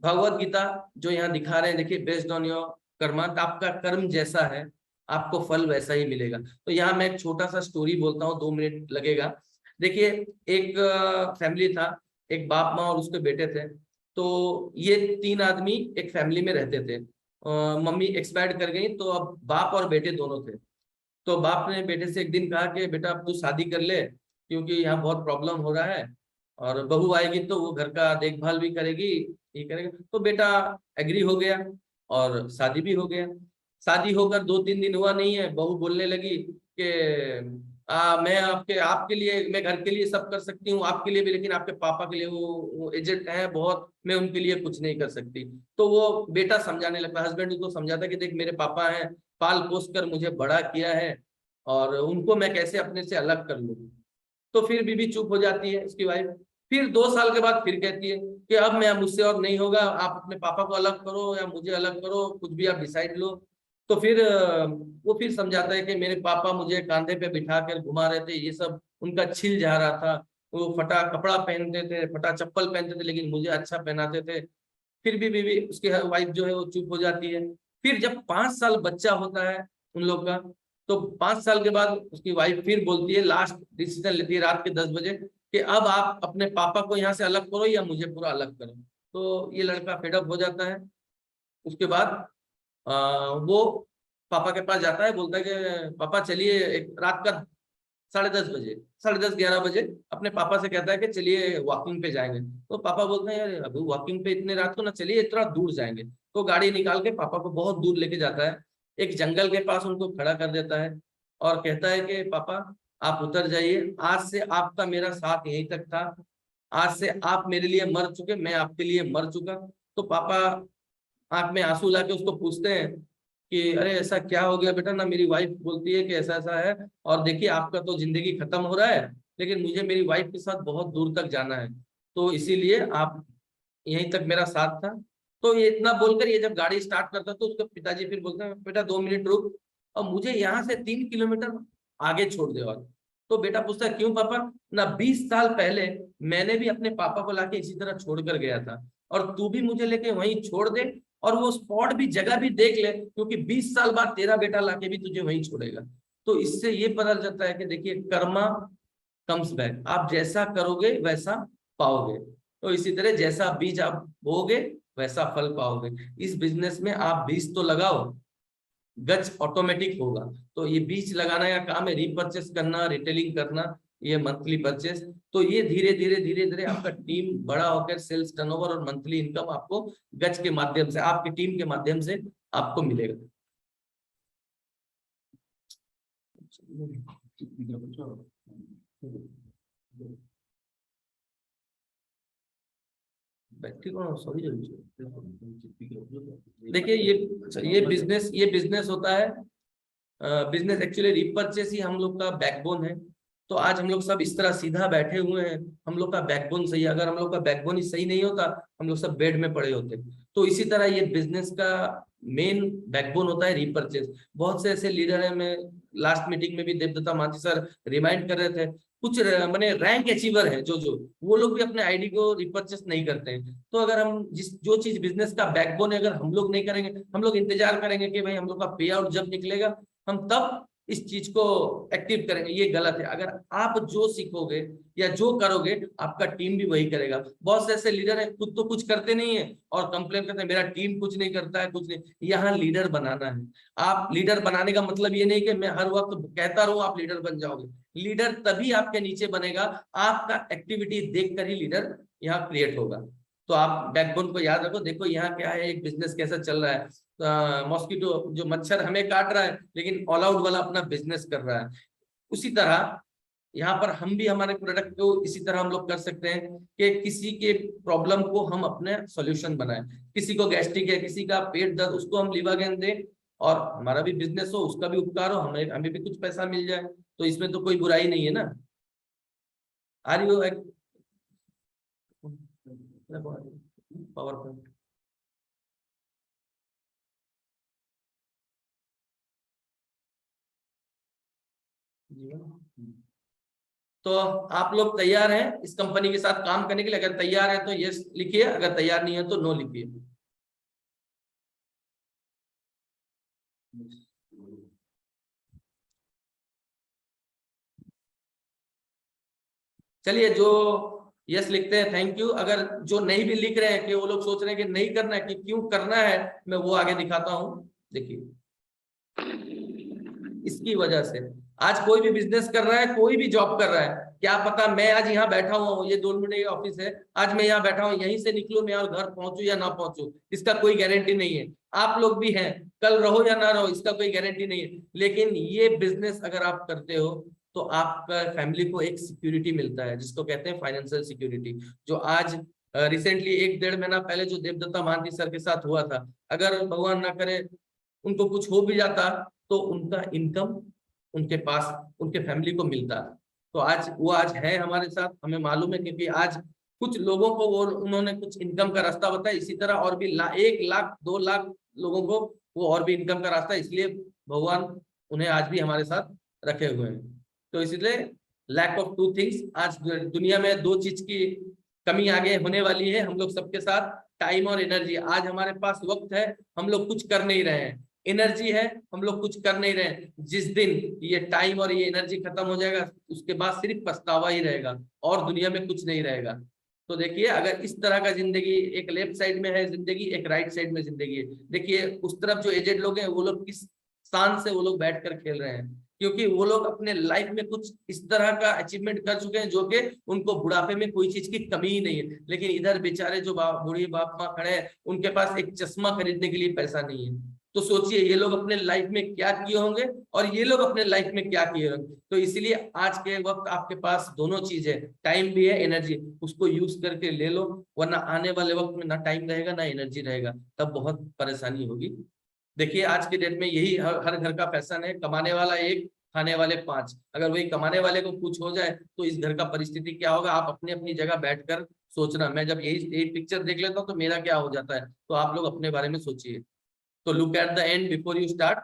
भगवत गीता जो यहाँ दिखा रहे हैं, देखिए बेस्ड ऑन योर कर्मा, आपका कर्म जैसा है आपको फल वैसा ही मिलेगा। तो यहाँ मैं एक छोटा सा स्टोरी बोलता हूँ, 2 मिनट लगेगा। देखिए एक फैमिली था, एक बाप माँ और उसके बेटे थे। तो ये 3 आदमी एक फैमिली में रहते थे। मम्मी एक्सपायर्ड कर गई, तो अब बाप और बेटे दोनों थे। तो बाप ने बेटे से एक दिन कहा कि बेटा अब तू शादी कर ले, क्योंकि यहाँ बहुत प्रॉब्लम हो रहा है, और बहू आएगी तो वो घर का देखभाल भी करेगी, ये करेगा। तो बेटा एग्री हो गया और शादी भी हो गया। शादी होकर 2-3 दिन हुआ नहीं है, बहू बोलने लगी कि मैं आपके लिए, मैं घर के लिए सब कर सकती हूँ, आपके लिए भी, लेकिन आपके पापा के लिए वो एजेड है बहुत, मैं उनके लिए कुछ नहीं कर सकती। तो वो बेटा समझाने लगता, हस्बैंड उसको समझाता कि देख मेरे पापा हैं, पाल पोस कर मुझे बड़ा किया है, और उनको मैं कैसे अपने से अलग कर लूँ। तो फिर बीवी चुप हो जाती है उसकी वाइफ। फिर 2 साल के बाद फिर कहती है कि अब मैं मुझसे और नहीं होगा, आप अपने पापा को अलग करो या मुझे अलग करो, कुछ भी आप डिसाइड लो। तो फिर वो फिर समझाता है कि मेरे पापा मुझे कांधे पे बिठा कर घुमा रहे थे, ये सब उनका छिल जा रहा था, वो फटा कपड़ा पहनते थे, फटा चप्पल पहनते थे, लेकिन मुझे अच्छा पहनाते थे। फिर भी बीवी उसकी वाइफ जो है वो चुप हो जाती है। फिर जब 5 साल बच्चा होता है उन लोग का, तो 5 साल के बाद उसकी वाइफ फिर बोलती है, लास्ट डिसीजन लेती है रात के 10 बजे कि अब आप अपने पापा को यहाँ से अलग करो या मुझे पूरा अलग करो। तो ये लड़का फेडअप हो जाता है। उसके बाद वो पापा के पास जाता है, बोलता है कि पापा चलिए, एक रात का 10:30 बजे, 10:30-11 बजे अपने पापा से कहता है कि चलिए वॉकिंग पे जाएंगे। तो पापा बोलते हैं यार अभी वॉकिंग पे इतने रात को ना, चलिए इतना दूर जाएंगे। तो गाड़ी निकाल के पापा को बहुत दूर लेके जाता है, एक जंगल के पास उनको खड़ा कर देता है। और कहता है कि पापा आप उतर जाइए, आज से आपका मेरा साथ यहीं तक था, आज से आप मेरे लिए मर चुके, मैं आपके लिए मर चुका। तो पापा आंख में आंसू लाके उसको पूछते हैं कि अरे ऐसा क्या हो गया बेटा, ना मेरी वाइफ बोलती है कि ऐसा ऐसा है, और देखिए आपका तो जिंदगी खत्म हो रहा है, लेकिन मुझे मेरी वाइफ के साथ बहुत दूर तक जाना है, तो इसीलिए आप यहीं तक मेरा साथ था। तो ये इतना बोलकर ये जब गाड़ी स्टार्ट करता तो उसके पिताजी फिर बोलते हैं बेटा 2 मिनट रुक, और मुझे यहाँ से 3 किलोमीटर आगे छोड़ दे। और तो बेटा पूछता है क्यों पापा, ना 20 साल पहले मैंने भी अपने पापा को लाके इसी तरह छोड़ कर गया था, और तू भी मुझे लेके वहीं छोड़ दे, और वो स्पॉट भी जगह भी देख ले, क्योंकि 20 साल बाद तेरा बेटा लाके भी तुझे वहीं छोड़ेगा। तो इससे ये पता चलता है कि देखिए कर्मा कम्स बैक, आप जैसा करोगे वैसा पाओगे। तो इसी तरह जैसा बीज आप बोओगे वैसा फल पाओगे। इस बिजनेस में आप बीज तो लगाओ, गच ऑटोमेटिक होगा। तो ये बीज लगाना का काम है, रीपर्चेस करना, रिटेलिंग करना, ये मंथली परचेस। तो ये धीरे धीरे धीरे धीरे आपका टीम बड़ा होकर सेल्स टर्नओवर और मंथली इनकम आपको गच के माध्यम से, आपकी टीम के माध्यम से आपको मिलेगा। देखिए ये बिजनेस होता है, बिजनेस एक्चुअली रीपर्चेस ही हम लोग का बैकबोन है। तो आज हम लोग सब इस तरह सीधा बैठे हुए हैं, हम लोग का बैकबोन सही है। अगर हम लोग का बैकबोन ही सही नहीं होता, हम लोग सब बेड में पड़े होते। तो इसी तरह ये बिजनेस का मेन बैकबोन होता है रीपर्चेस। बहुत से ऐसे लीडर हैं, मैं लास्ट मीटिंग में भी देवदत्ता मांझी सर रिमाइंड कर रहे थे, कुछ माने रैंक अचीवर है जो वो लोग भी अपने आईडी को रिपर्चेस नहीं करते हैं। तो अगर हम जो चीज बिजनेस का बैकबोन है अगर हम लोग नहीं करेंगे, हम लोग इंतजार करेंगे कि भाई हम लोग का पे आउट जब निकलेगा हम तब इस चीज को एक्टिव करेंगे, ये गलत है। अगर आप जो सीखोगे या जो करोगे आपका टीम भी वही करेगा। बहुत से ऐसे लीडर हैं खुद तो कुछ करते नहीं है और कंप्लेन करते हैं मेरा टीम कुछ नहीं करता है, कुछ नहीं। यहाँ लीडर बनाना है। आप लीडर बनाने का मतलब ये नहीं कि मैं हर वक्त कहता रहूं आप लीडर बन जाओगे। लीडर तभी आपके नीचे बनेगा, आपका एक्टिविटी देखकर ही लीडर यहाँ क्रिएट होगा। तो आप बैकबोन को याद रखो। देखो यहाँ क्या है, एक बिजनेस कैसा चल रहा है। मॉस्किटो जो मच्छर हमें काट रहा है, लेकिन ऑल आउट वाला अपना बिजनेस कर रहा है। उसी तरह यहाँ पर हम भी हमारे प्रोडक्ट को इसी तरह हम लोग कर सकते हैं कि किसी के प्रॉब्लम को हम अपने सॉल्यूशन बनाएं। किसी को गैस्ट्रिक है, किसी का पेट दर्द, उसको हम लिवागेन दें और हमारा भी बिजनेस हो, उसका भी उपकार हो, हमें भी कुछ पैसा मिल जाए। तो इसमें तो कोई बुराई नहीं है ना। आर यू पावर पॉइंट तो आप लोग तैयार हैं इस कंपनी के साथ काम करने के लिए? अगर तैयार है तो यस लिखिए, अगर तैयार नहीं है तो नो लिखिए। चलिए जो यस लिखते हैं थैंक यू। अगर जो नहीं भी लिख रहे हैं कि वो लोग सोच रहे हैं कि नहीं करना है, कि क्यों करना है, मैं वो आगे दिखाता हूं। देखिए इसकी वजह से आज कोई भी बिजनेस कर रहा है, कोई भी जॉब कर रहा है, क्या पता मैं आज यहाँ बैठा हूँ, ये 2 मिनट का ऑफिस है, आज मैं यहाँ बैठा हूँ, यहीं से निकलूं मैं और घर पहुंचू या ना पहुंचू, इसका कोई गारंटी नहीं है। आप लोग भी हैं, कल रहो या ना रहो, इसका कोई गारंटी नहीं है। लेकिन ये बिजनेस अगर आप करते हो तो आपका फैमिली को एक सिक्योरिटी मिलता है, जिसको कहते हैं फाइनेंशियल सिक्योरिटी। जो आज रिसेंटली 1-1.5 महीना पहले जो देवदत्ता मांझी सर के साथ हुआ था, अगर भगवान ना करे उनको कुछ हो भी जाता तो उनका इनकम उनके पास, उनके फैमिली को मिलता। तो आज वो आज है हमारे साथ, हमें मालूम है, क्योंकि आज कुछ लोगों को वो उन्होंने कुछ इनकम का रास्ता बताया। इसी तरह और भी 1 लाख 2 लाख लोगों को वो और भी इनकम का रास्ता, इसलिए भगवान उन्हें आज भी हमारे साथ रखे हुए हैं। तो इसलिए लैक ऑफ 2 थिंग्स, आज दुनिया में 2 चीज की कमी आगे होने वाली है हम लोग सबके साथ, टाइम और एनर्जी। आज हमारे पास वक्त है, हम लोग कुछ कर नहीं रहे हैं, एनर्जी है, हम लोग कुछ कर नहीं रहे। जिस दिन ये टाइम और ये एनर्जी खत्म हो जाएगा उसके बाद सिर्फ पछतावा ही रहेगा और दुनिया में कुछ नहीं रहेगा। तो देखिए अगर इस तरह का जिंदगी, एक लेफ्ट साइड में है जिंदगी, एक राइट साइड में जिंदगी है। देखिए उस तरफ जो एजेड लोग हैं वो लोग किस शान से वो लोग बैठ कर खेल रहे हैं, क्योंकि वो लोग अपने लाइफ में कुछ इस तरह का अचीवमेंट कर चुके हैं जो कि उनको बुढ़ापे में कोई चीज की कमी ही नहीं है। लेकिन इधर बेचारे जो बूढ़ी बाप माँ खड़े हैं, उनके पास एक चश्मा खरीदने के लिए पैसा नहीं है। तो सोचिए ये लोग अपने लाइफ में क्या किए होंगे और ये लोग अपने लाइफ में क्या किए होंगे। तो इसलिए आज के वक्त आपके पास दोनों चीज है, टाइम भी है, एनर्जी, उसको यूज करके ले लो, वरना आने वाले वक्त में ना टाइम रहेगा ना एनर्जी रहेगा, तब बहुत परेशानी होगी। देखिए आज के डेट में यही हर घर का फैशन है, कमाने वाला एक, खाने वाले 5। अगर वही कमाने वाले को कुछ हो जाए तो इस घर का परिस्थिति क्या होगा, आप अपनी अपनी जगह बैठकर सोचना। मैं जब यही पिक्चर देख लेता हूँ तो मेरा क्या हो जाता है, तो आप लोग अपने बारे में सोचिए। तो look at the end before you start.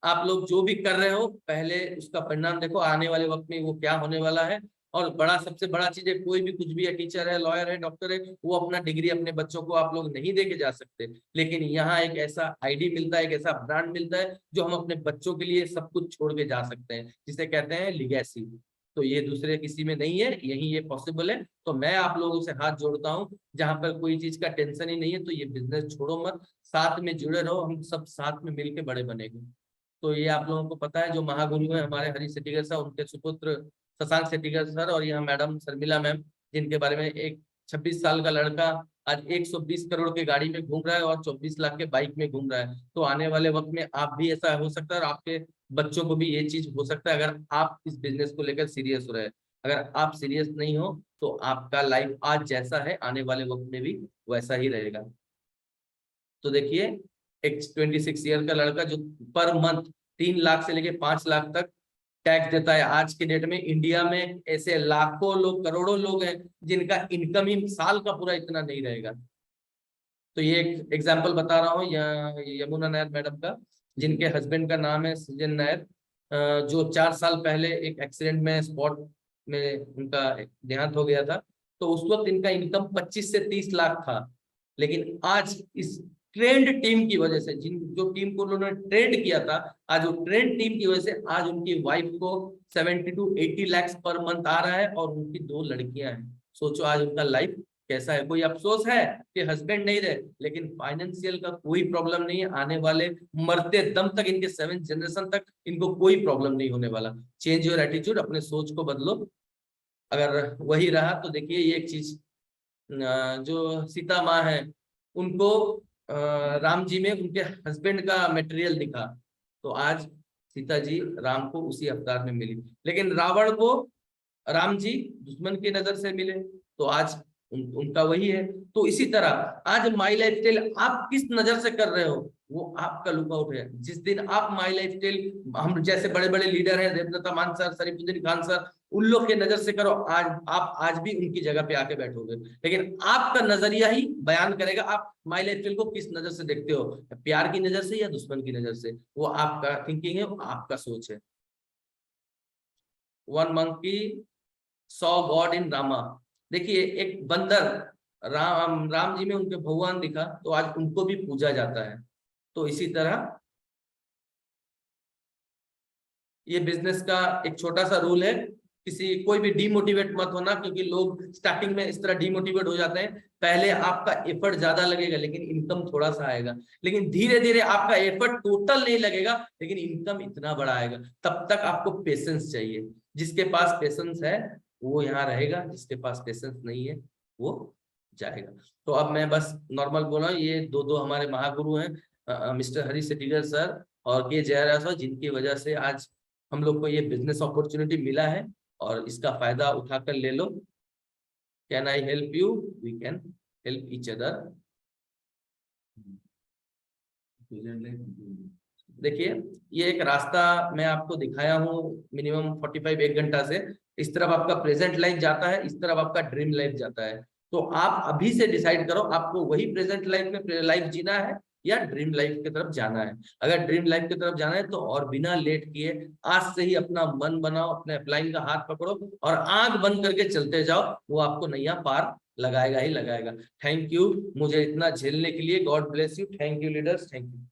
आप लोग जो भी कर रहे हो पहले उसका परिणाम देखो, आने वाले वक्त में वो क्या होने वाला है। और सबसे बड़ा चीज है, कोई भी कुछ भी है, टीचर है, लॉयर है, डॉक्टर है, वो अपना डिग्री अपने बच्चों को आप लोग नहीं देके जा सकते, लेकिन यहाँ एक ऐसा आईडी मिलता है, एक ऐसा ब्रांड मिलता है जो हम अपने बच्चों के लिए सब कुछ छोड़ के जा सकते हैं, जिसे कहते हैं लिगेसी। तो ये दूसरे किसी में नहीं है, यही ये पॉसिबल है। तो मैं आप लोगों से हाथ जोड़ता हूँ, जहां पर कोई चीज का टेंशन ही नहीं है तो ये बिजनेस छोड़ो मत, साथ में जुड़े रहो, हम सब साथ में मिलके बड़े बनेंगे। तो ये आप लोगों को पता है, जो महागुरु है हमारे हरी सेठीगर सर, उनके सुपुत्र शशांक सेठीगर सर, और यहाँ मैडम शर्मिला मैम, जिनके बारे में एक 26 साल का लड़का आज 120 करोड़ के गाड़ी में घूम रहा है और 24 लाख के बाइक में घूम रहा है। तो आने वाले वक्त में आप भी ऐसा हो सकता है और आपके बच्चों को भी ये चीज हो सकता है, अगर आप इस बिजनेस को लेकर सीरियस हो रहे हैं। अगर आप सीरियस नहीं हो तो आपका लाइफ आज जैसा है आने वाले वक्त में भी वैसा ही रहेगा। तो देखिए एक 26 ईयर का लड़का जो पर मंथ 3 लाख से लेके 5 लाख तक टैक्स देता है। आज के डेट में इंडिया में ऐसे लाखों लोग, करोड़ों लोग हैं जिनका इनकम ही साल का पूरा इतना नहीं रहेगा। तो ये एक एग्जांपल बता रहा हूँ यमुना नायर मैडम का, जिनके हस्बैंड का नाम है सृजन नायर, जो 4 साल पहले एक एक्सीडेंट में स्पॉट में उनका देहांत हो गया था। तो उस वक्त इनका इनकम 25 से 30 लाख था, लेकिन आज इस ट्रेंड टीम की वजह से, जो टीम को उन्होंने ट्रेंड किया था, आज वो ट्रेंड टीम की वजह से आज उनकी वाइफ को 70 to 80 लाख पर मंथ आ रहा है और उनकी 2 लड़कियां हैं। सोचो आज उनका लाइफ कैसा है। कोई अफसोस है कि हस्बैंड नहीं रहे, लेकिन फाइनेंशियल का कोई प्रॉब्लम नहीं है। आने वाले मरते दम तक, इनके 7th जनरेशन तक इनको कोई प्रॉब्लम नहीं होने वाला। चेंज योर एटीट्यूड, अपने सोच को बदलो। अगर वही रहा तो देखिए ये एक चीज, जो सीता माँ है उनको राम जी में उनके हस्बैंड का मटेरियल दिखा, तो आज सीता जी राम को उसी अवतार में मिली। लेकिन रावण को राम जी दुश्मन की नजर से मिले, तो आज उनका वही है। तो इसी तरह आज माई लाइफ स्टाइल आप किस नजर से कर रहे हो वो आपका लुकआउट है। जिस दिन आप माई लाइफ स्टाइल, हम जैसे बड़े बड़े लीडर हैं, देवदत्ता मान सर, शरीफुद्दीन खान सर, उन लोग के नजर से करो, आज आप आज भी उनकी जगह पे आके बैठोगे। लेकिन आपका नजरिया ही बयान करेगा आप माई लाइफ स्टाइल को किस नजर से देखते हो, प्यार की नजर से या दुश्मन की नजर से। वो आपका थिंकिंग है, वो आपका सोच है। वन मंकी सॉ गॉड इन रामा। देखिए एक बंदर राम जी में उनके भगवान दिखा, तो आज उनको भी पूजा जाता है। तो इसी तरह ये बिजनेस का एक छोटा सा रूल है, कोई भी डिमोटिवेट मत होना, क्योंकि लोग स्टार्टिंग में इस तरह डिमोटिवेट हो जाते हैं। पहले आपका एफर्ट ज्यादा लगेगा लेकिन इनकम थोड़ा सा आएगा, लेकिन धीरे धीरे आपका एफर्ट टोटल नहीं लगेगा लेकिन इनकम इतना बड़ा आएगा। तब तक आपको पेशेंस चाहिए। जिसके पास पेशेंस है वो यहाँ रहेगा, जिसके पास पेशेंस नहीं है वो जाएगा। तो अब मैं बस नॉर्मल बोल रहा हूँ, ये दो हमारे महागुरु हैं, मिस्टर हरी सेठीगर सर और के जयराज सर, जिनकी वजह से आज हम लोग को ये बिजनेस अपॉर्चुनिटी मिला है और इसका फायदा उठाकर ले लो। Can I help you? We can help each other. देखिए ये एक रास्ता मैं आपको दिखाया हूँ, मिनिमम 45 1 घंटा से। इस तरफ आपका प्रेजेंट लाइफ जाता है, इस तरफ आपका ड्रीम लाइफ जाता है। तो आप अभी से डिसाइड करो आपको वही प्रेजेंट लाइफ में लाइफ जीना है या ड्रीम लाइफ की तरफ जाना है। अगर ड्रीम लाइफ की तरफ जाना है तो और बिना लेट किए आज से ही अपना मन बनाओ, अपने अपलाइन का हाथ पकड़ो और आंख बंद करके चलते जाओ, वो आपको नैया पार लगाएगा ही लगाएगा। थैंक यू मुझे इतना झेलने के लिए। God bless you. Thank you leaders, thank you.